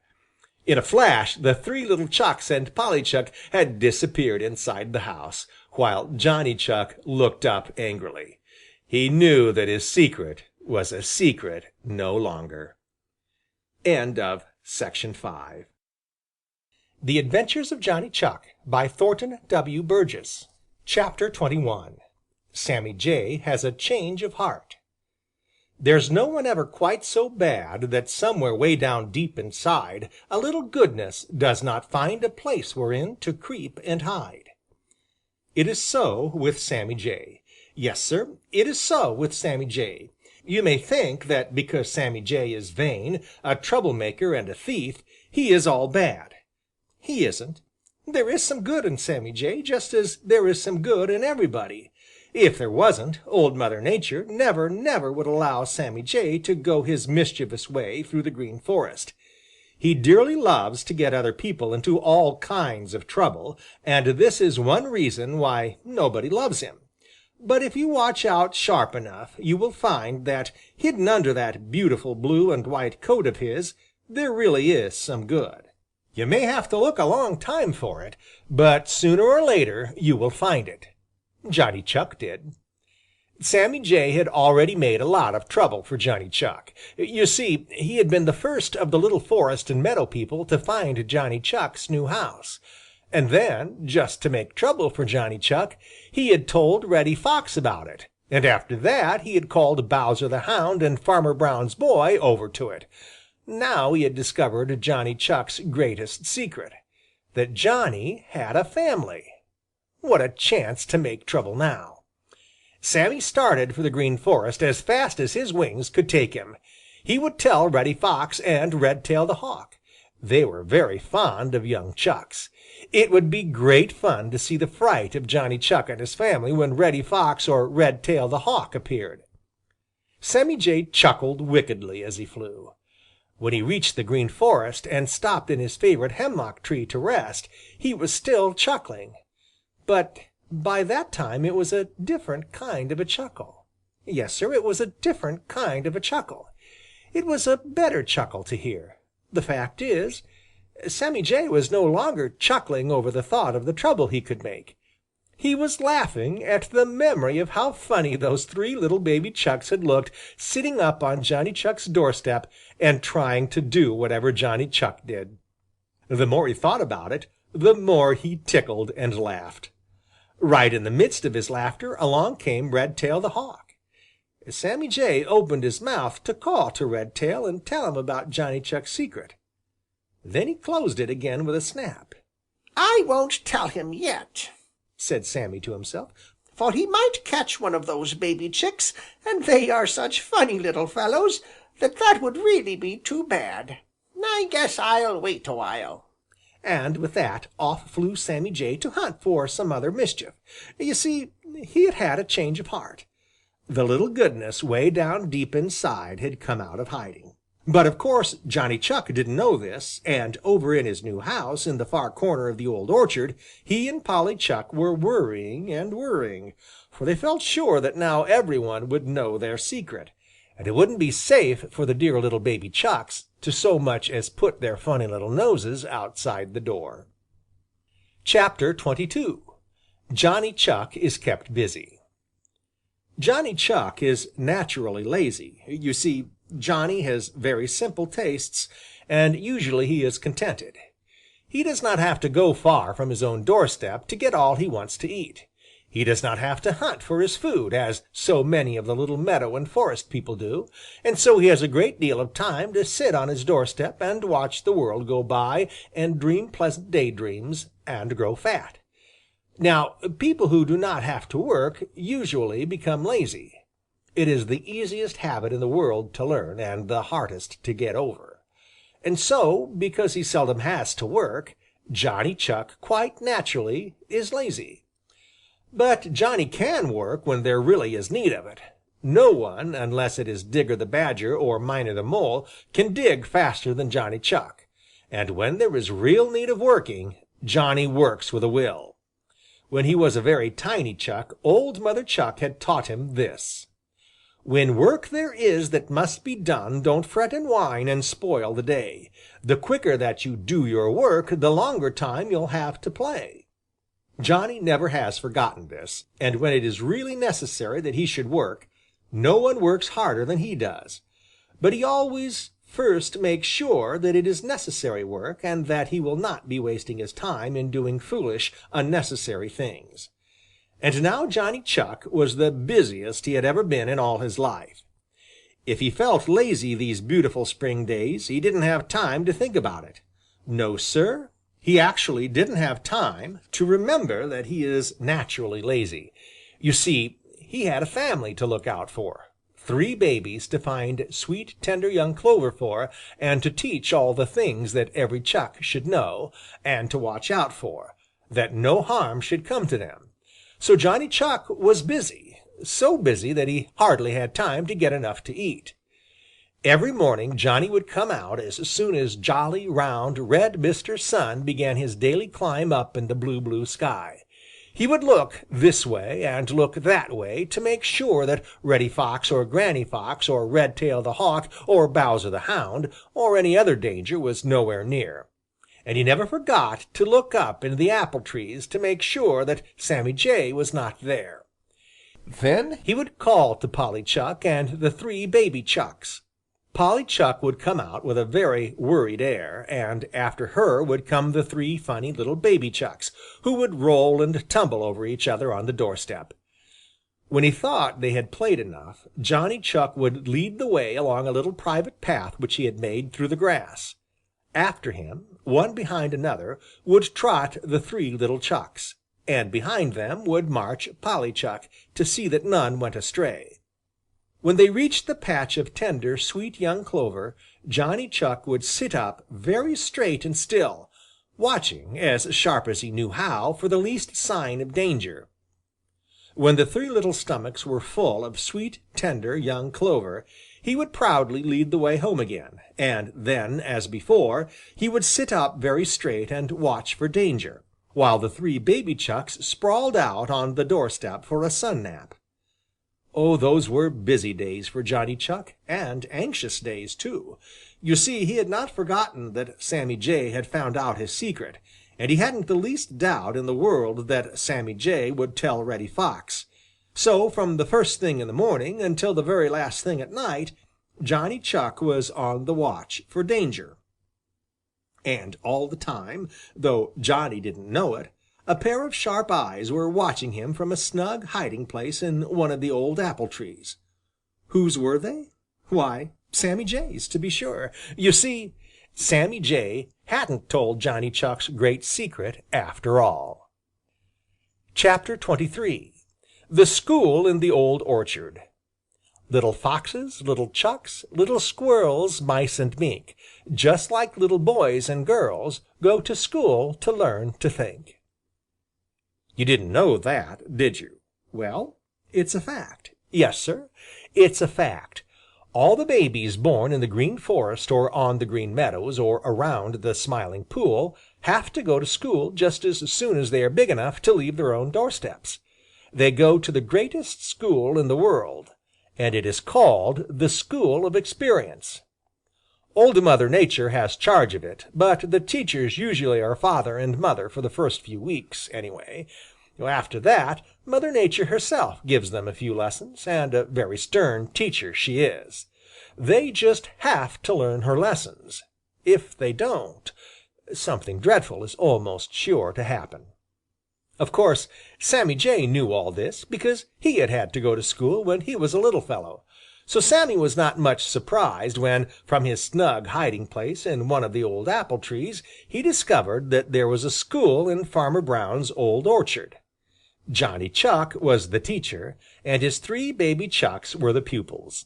In a flash the three little Chucks and Polly Chuck had disappeared inside the house, while Johnny Chuck looked up angrily. He knew that his secret was a secret no longer. End of Section 5. The Adventures of Johnny Chuck by Thornton W. Burgess. Chapter 21. Sammy Jay has a change of heart. There's no one ever quite so bad that somewhere way down deep inside a little goodness does not find a place wherein to creep and hide. It is so with Sammy Jay. Yes, sir, it is so with Sammy Jay. You may think that because Sammy Jay is vain, a troublemaker and a thief, he is all bad. He isn't. There is some good in Sammy Jay, just as there is some good in everybody. If there wasn't, Old Mother Nature never would allow Sammy Jay to go his mischievous way through the Green Forest. He dearly loves to get other people into all kinds of trouble, and this is one reason why nobody loves him. But if you watch out sharp enough, you will find that hidden under that beautiful blue and white coat of his, there really is some good. You may have to look a long time for it, but sooner or later you will find it. Johnny Chuck did. Sammy Jay had already made a lot of trouble for Johnny Chuck. You see, he had been the first of the little forest and meadow people to find Johnny Chuck's new house. And then, just to make trouble for Johnny Chuck, he had told Reddy Fox about it, and after that he had called Bowser the Hound and Farmer Brown's boy over to it. Now he had discovered Johnny Chuck's greatest secret, that Johnny had a family. What a chance to make trouble now! Sammy started for the Green Forest as fast as his wings could take him. He would tell Reddy Fox and Redtail the Hawk. They were very fond of young Chucks. It would be great fun to see the fright of Johnny Chuck and his family when Reddy Fox or Redtail the Hawk appeared. Sammy Jay chuckled wickedly as he flew. When he reached the Green Forest and stopped in his favorite hemlock tree to rest, he was still chuckling. But by that time it was a different kind of a chuckle. Yes, sir, it was a different kind of a chuckle. It was a better chuckle to hear. The fact is, Sammy Jay was no longer chuckling over the thought of the trouble he could make. He was laughing at the memory of how funny those three little baby Chucks had looked sitting up on Johnny Chuck's doorstep and trying to do whatever Johnny Chuck did. The more he thought about it, the more he tickled and laughed. Right in the midst of his laughter along came Redtail the Hawk. Sammy Jay opened his mouth to call to Redtail and tell him about Johnny Chuck's secret. Then he closed it again with a snap. "I won't tell him yet," said Sammy to himself, "for he might catch one of those baby chicks, and they are such funny little fellows that would really be too bad. I guess I'll wait a while." And with that, off flew Sammy Jay to hunt for some other mischief. You see, he had had a change of heart. The little goodness way down deep inside had come out of hiding. But of course Johnny Chuck didn't know this, and over in his new house in the far corner of the Old Orchard, he and Polly Chuck were worrying and worrying, for they felt sure that now every one would know their secret, and it wouldn't be safe for the dear little baby Chucks to so much as put their funny little noses outside the door. Chapter 22 Johnny Chuck is kept busy. Johnny Chuck is naturally lazy. You see, Johnny has very simple tastes, and usually he is contented. He does not have to go far from his own doorstep to get all he wants to eat. He does not have to hunt for his food, as so many of the little meadow and forest people do, and so he has a great deal of time to sit on his doorstep and watch the world go by and dream pleasant daydreams and grow fat. Now, people who do not have to work usually become lazy. It is the easiest habit in the world to learn and the hardest to get over. And so, because he seldom has to work, Johnny Chuck quite naturally is lazy. But Johnny can work when there really is need of it. No one, unless it is Digger the Badger or Miner the Mole, can dig faster than Johnny Chuck. And when there is real need of working, Johnny works with a will. When he was a very tiny Chuck, Old Mother Chuck had taught him this: "When work there is that must be done, don't fret and whine and spoil the day. The quicker that you do your work, the longer time you'll have to play." Johnny never has forgotten this, and when it is really necessary that he should work, no one works harder than he does. But he always first makes sure that it is necessary work and that he will not be wasting his time in doing foolish, unnecessary things. And now Johnny Chuck was the busiest he had ever been in all his life. If he felt lazy these beautiful spring days, he didn't have time to think about it. No, Sir. He actually didn't have time to remember that he is naturally lazy. You see, he had a family to look out for, 3 babies to find sweet, tender young clover for, and to teach all the things that every Chuck should know, and to watch out for, that no harm should come to them. So Johnny Chuck was busy, so busy that he hardly had time to get enough to eat. Every morning Johnny would come out as soon as jolly, round, red Mr. Sun began his daily climb up in the blue, blue sky. He would look this way and look that way to make sure that Reddy Fox or Granny Fox or Redtail the Hawk or Bowser the Hound or any other danger was nowhere near. And he never forgot to look up in the apple trees to make sure that Sammy Jay was not there. Then he would call to Polly Chuck and the 3 baby Chucks. Polly Chuck would come out with a very worried air, and after her would come the 3 funny little baby Chucks, who would roll and tumble over each other on the doorstep. When he thought they had played enough, Johnny Chuck would lead the way along a little private path which he had made through the grass. After him, one behind another, would trot the 3 little Chucks, and behind them would march Polly Chuck to see that none went astray. When they reached the patch of tender, sweet young clover, Johnny Chuck would sit up very straight and still, watching as sharp as he knew how for the least sign of danger. When the 3 little stomachs were full of sweet, tender young clover, he would proudly lead the way home again, and then, as before, he would sit up very straight and watch for danger, while the 3 baby Chucks sprawled out on the doorstep for a sun nap. Oh, those were busy days for Johnny Chuck, and anxious days, too. You see, he had not forgotten that Sammy Jay had found out his secret, and he hadn't the least doubt in the world that Sammy Jay would tell Reddy Fox. So from the first thing in the morning until the very last thing at night, Johnny Chuck was on the watch for danger. And all the time, though Johnny didn't know it, a pair of sharp eyes were watching him from a snug hiding place in one of the old apple trees. Whose were they? Why, Sammy Jay's, to be sure. You see, Sammy Jay hadn't told Johnny Chuck's great secret after all. Chapter 23 The School in the Old Orchard. Little foxes, little chucks, little squirrels, mice and mink, just like little boys and girls, go to school to learn to think. You didn't know that, did you? Well, it's a fact. Yes, sir, it's a fact. All the babies born in the Green Forest or on the Green Meadows or around the Smiling Pool have to go to school just as soon as they are big enough to leave their own doorsteps. They go to the greatest school in the world, and it is called the School of Experience. Old Mother Nature has charge of it, but the teachers usually are father and mother for the first few weeks, anyway. After that, Mother Nature herself gives them a few lessons, and a very stern teacher she is. They just have to learn her lessons. If they don't, something dreadful is almost sure to happen. Of course, Sammy Jay knew all this, because he had had to go to school when he was a little fellow. So Sammy was not much surprised when, from his snug hiding place in one of the old apple trees, he discovered that there was a school in Farmer Brown's old orchard. Johnny Chuck was the teacher, and his 3 baby Chucks were the pupils.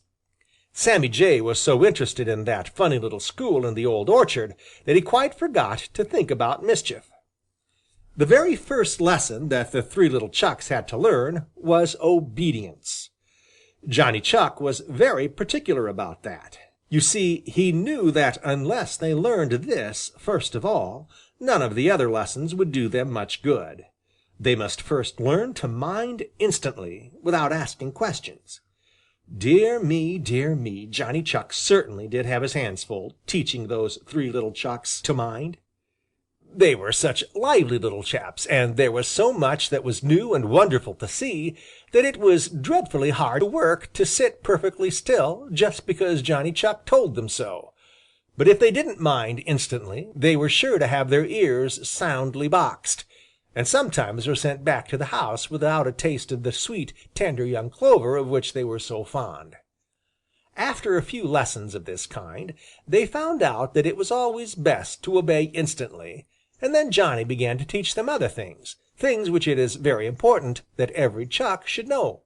Sammy Jay was so interested in that funny little school in the old orchard that he quite forgot to think about mischief. The very first lesson that the 3 little Chucks had to learn was obedience. Johnny Chuck was very particular about that. You see, he knew that unless they learned this first of all, none of the other lessons would do them much good. They must first learn to mind instantly, without asking questions. Dear me, Johnny Chuck certainly did have his hands full, teaching those 3 little Chucks to mind. They were such lively little chaps, and there was so much that was new and wonderful to see, that it was dreadfully hard work to sit perfectly still just because Johnny Chuck told them so. But if they didn't mind instantly, they were sure to have their ears soundly boxed, and sometimes were sent back to the house without a taste of the sweet, tender young clover of which they were so fond. After a few lessons of this kind, they found out that it was always best to obey instantly, and then Johnny began to teach them other things, things which it is very important that every Chuck should know.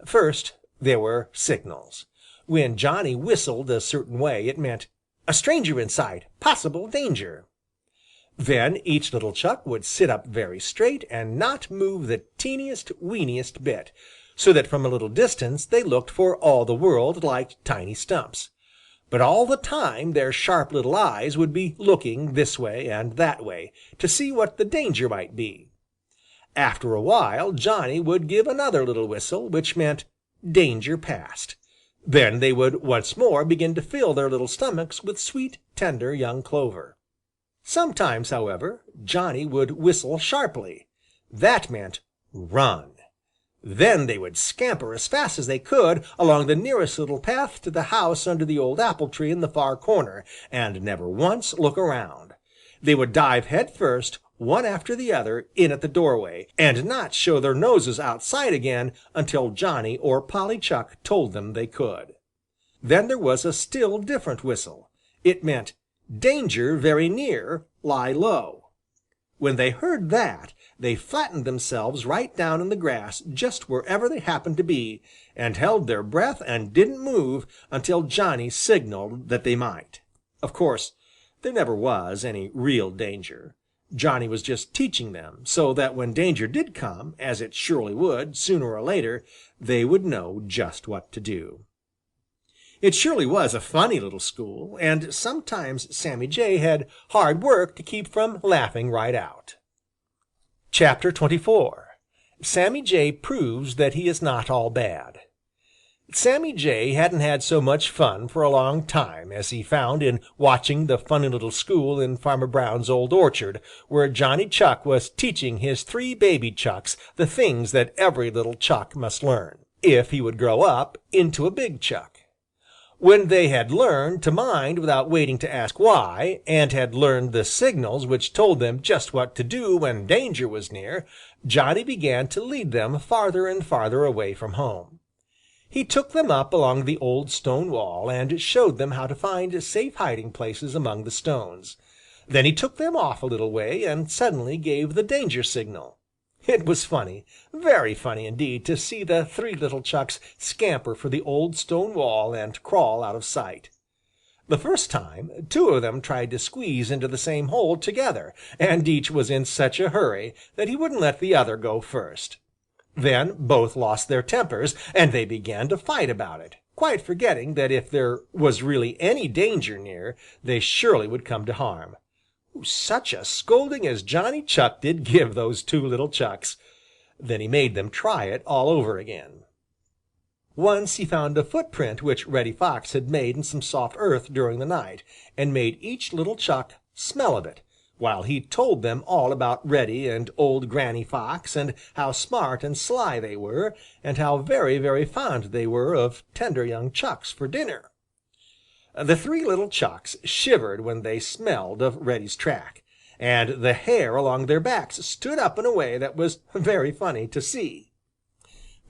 First, there were signals. When Johnny whistled a certain way, it meant "A stranger in sight! Possible danger!" Then each little Chuck would sit up very straight and not move the teeniest, weeniest bit, so that from a little distance they looked for all the world like tiny stumps. But all the time their sharp little eyes would be looking this way and that way, to see what the danger might be. After a while Johnny would give another little whistle, which meant "Danger past." Then they would once more begin to fill their little stomachs with sweet, tender young clover. Sometimes, however, Johnny would whistle sharply. That meant "Run." Then they would scamper as fast as they could along the nearest little path to the house under the old apple tree in the far corner, and never once look around. They would dive head first, one after the other, in at the doorway, and not show their noses outside again until Johnny or Polly Chuck told them they could. Then there was a still different whistle. It meant "Danger very near, lie low." When they heard that, they flattened themselves right down in the grass just wherever they happened to be, and held their breath and didn't move until Johnny signaled that they might. Of course, there never was any real danger. Johnny was just teaching them, so that when danger did come, as it surely would, sooner or later, they would know just what to do. It surely was a funny little school, and sometimes Sammy Jay had hard work to keep from laughing right out. Chapter 24. Sammy Jay Proves That He Is Not All Bad. Sammy Jay hadn't had so much fun for a long time as he found in watching the funny little school in Farmer Brown's old orchard, where Johnny Chuck was teaching his 3 baby Chucks the things that every little Chuck must learn, if he would grow up into a big Chuck. When they had learned to mind without waiting to ask why, and had learned the signals which told them just what to do when danger was near, Johnny began to lead them farther and farther away from home. He took them up along the old stone wall and showed them how to find safe hiding places among the stones. Then he took them off a little way and suddenly gave the danger signal. It was funny, very funny indeed, to see the 3 little Chucks scamper for the old stone wall and crawl out of sight. The first time, 2 of them tried to squeeze into the same hole together, and each was in such a hurry that he wouldn't let the other go first. Then both lost their tempers, and they began to fight about it, quite forgetting that if there was really any danger near, they surely would come to harm. Such a scolding as Johnny Chuck did give those 2 little Chucks! Then he made them try it all over again. Once he found a footprint which Reddy Fox had made in some soft earth during the night, and made each little Chuck smell of it, while he told them all about Reddy and old Granny Fox, and how smart and sly they were, and how very, very fond they were of tender young Chucks for dinner. The three little Chucks shivered when they smelled of Reddy's track, and the hair along their backs stood up in a way that was very funny to see.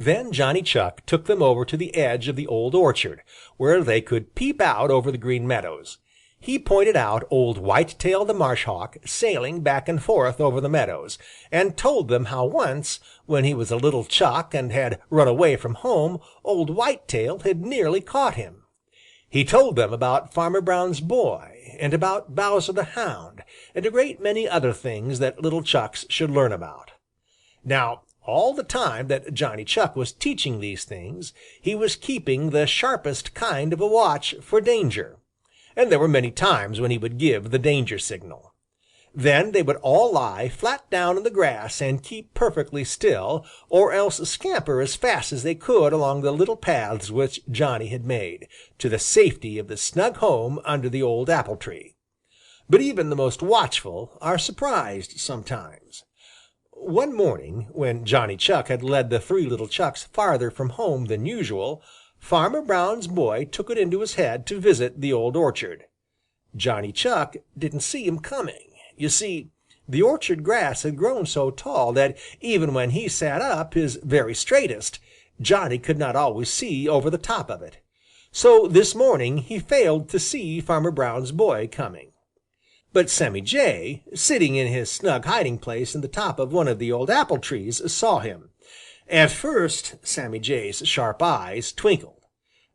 Then Johnny Chuck took them over to the edge of the Old Orchard, where they could peep out over the Green Meadows. He pointed out old Whitetail the Marsh Hawk sailing back and forth over the meadows, and told them how once, when he was a little Chuck and had run away from home, old Whitetail had nearly caught him. He told them about Farmer Brown's boy, and about Bowser the Hound, and a great many other things that little Chucks should learn about. Now, all the time that Johnny Chuck was teaching these things, he was keeping the sharpest kind of a watch for danger, and there were many times when he would give the danger signal. Then they would all lie flat down in the grass and keep perfectly still, or else scamper as fast as they could along the little paths which Johnny had made, to the safety of the snug home under the old apple tree. But even the most watchful are surprised sometimes. One morning, when Johnny Chuck had led the three little Chucks farther from home than usual, Farmer Brown's boy took it into his head to visit the Old Orchard. Johnny Chuck didn't see him coming. You see, the orchard grass had grown so tall that even when he sat up his very straightest, Johnny could not always see over the top of it. So this morning he failed to see Farmer Brown's boy coming. But Sammy Jay, sitting in his snug hiding place in the top of one of the old apple trees, saw him. At first Sammy Jay's sharp eyes twinkled.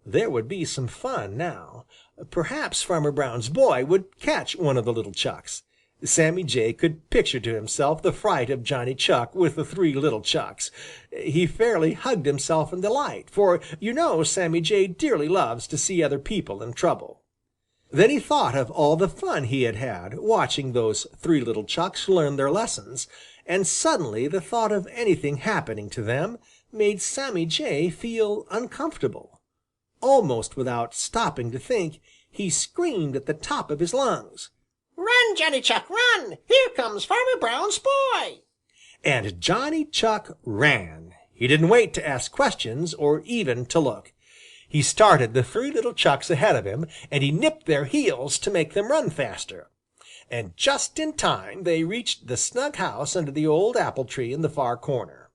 There would be some fun now. Perhaps Farmer Brown's boy would catch one of the little Chucks. Sammy Jay could picture to himself the fright of Johnny Chuck with the three little Chucks. He fairly hugged himself in delight, for you know Sammy Jay dearly loves to see other people in trouble. Then he thought of all the fun he had had watching those three little Chucks learn their lessons, and suddenly the thought of anything happening to them made Sammy Jay feel uncomfortable. Almost without stopping to think, he screamed at the top of his lungs. "Run, Johnny Chuck, run! Here comes Farmer Brown's boy!" And Johnny Chuck ran. He didn't wait to ask questions or even to look. He started the three little Chucks ahead of him, and he nipped their heels to make them run faster. And just in time they reached the snug house under the old apple tree in the far corner.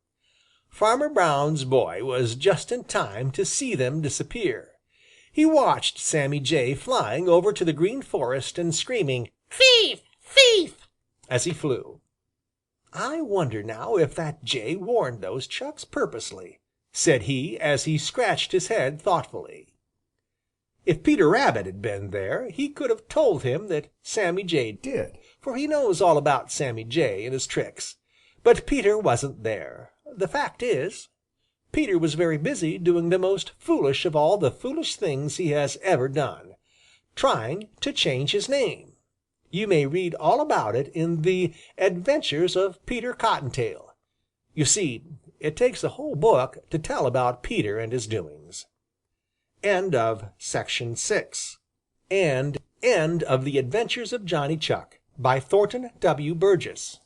Farmer Brown's boy was just in time to see them disappear. He watched Sammy Jay flying over to the Green Forest and screaming, "Thief! Thief!" as he flew. "I wonder now if that Jay warned those Chucks purposely," said he, as he scratched his head thoughtfully. If Peter Rabbit had been there, he could have told him that Sammy Jay did, for he knows all about Sammy Jay and his tricks. But Peter wasn't there. The fact is, Peter was very busy doing the most foolish of all the foolish things he has ever done, trying to change his name. You may read all about it in the Adventures of Peter Cottontail. You see, it takes a whole book to tell about Peter and his doings. End of Section 6. And End of the Adventures of Johnny Chuck by Thornton W. Burgess.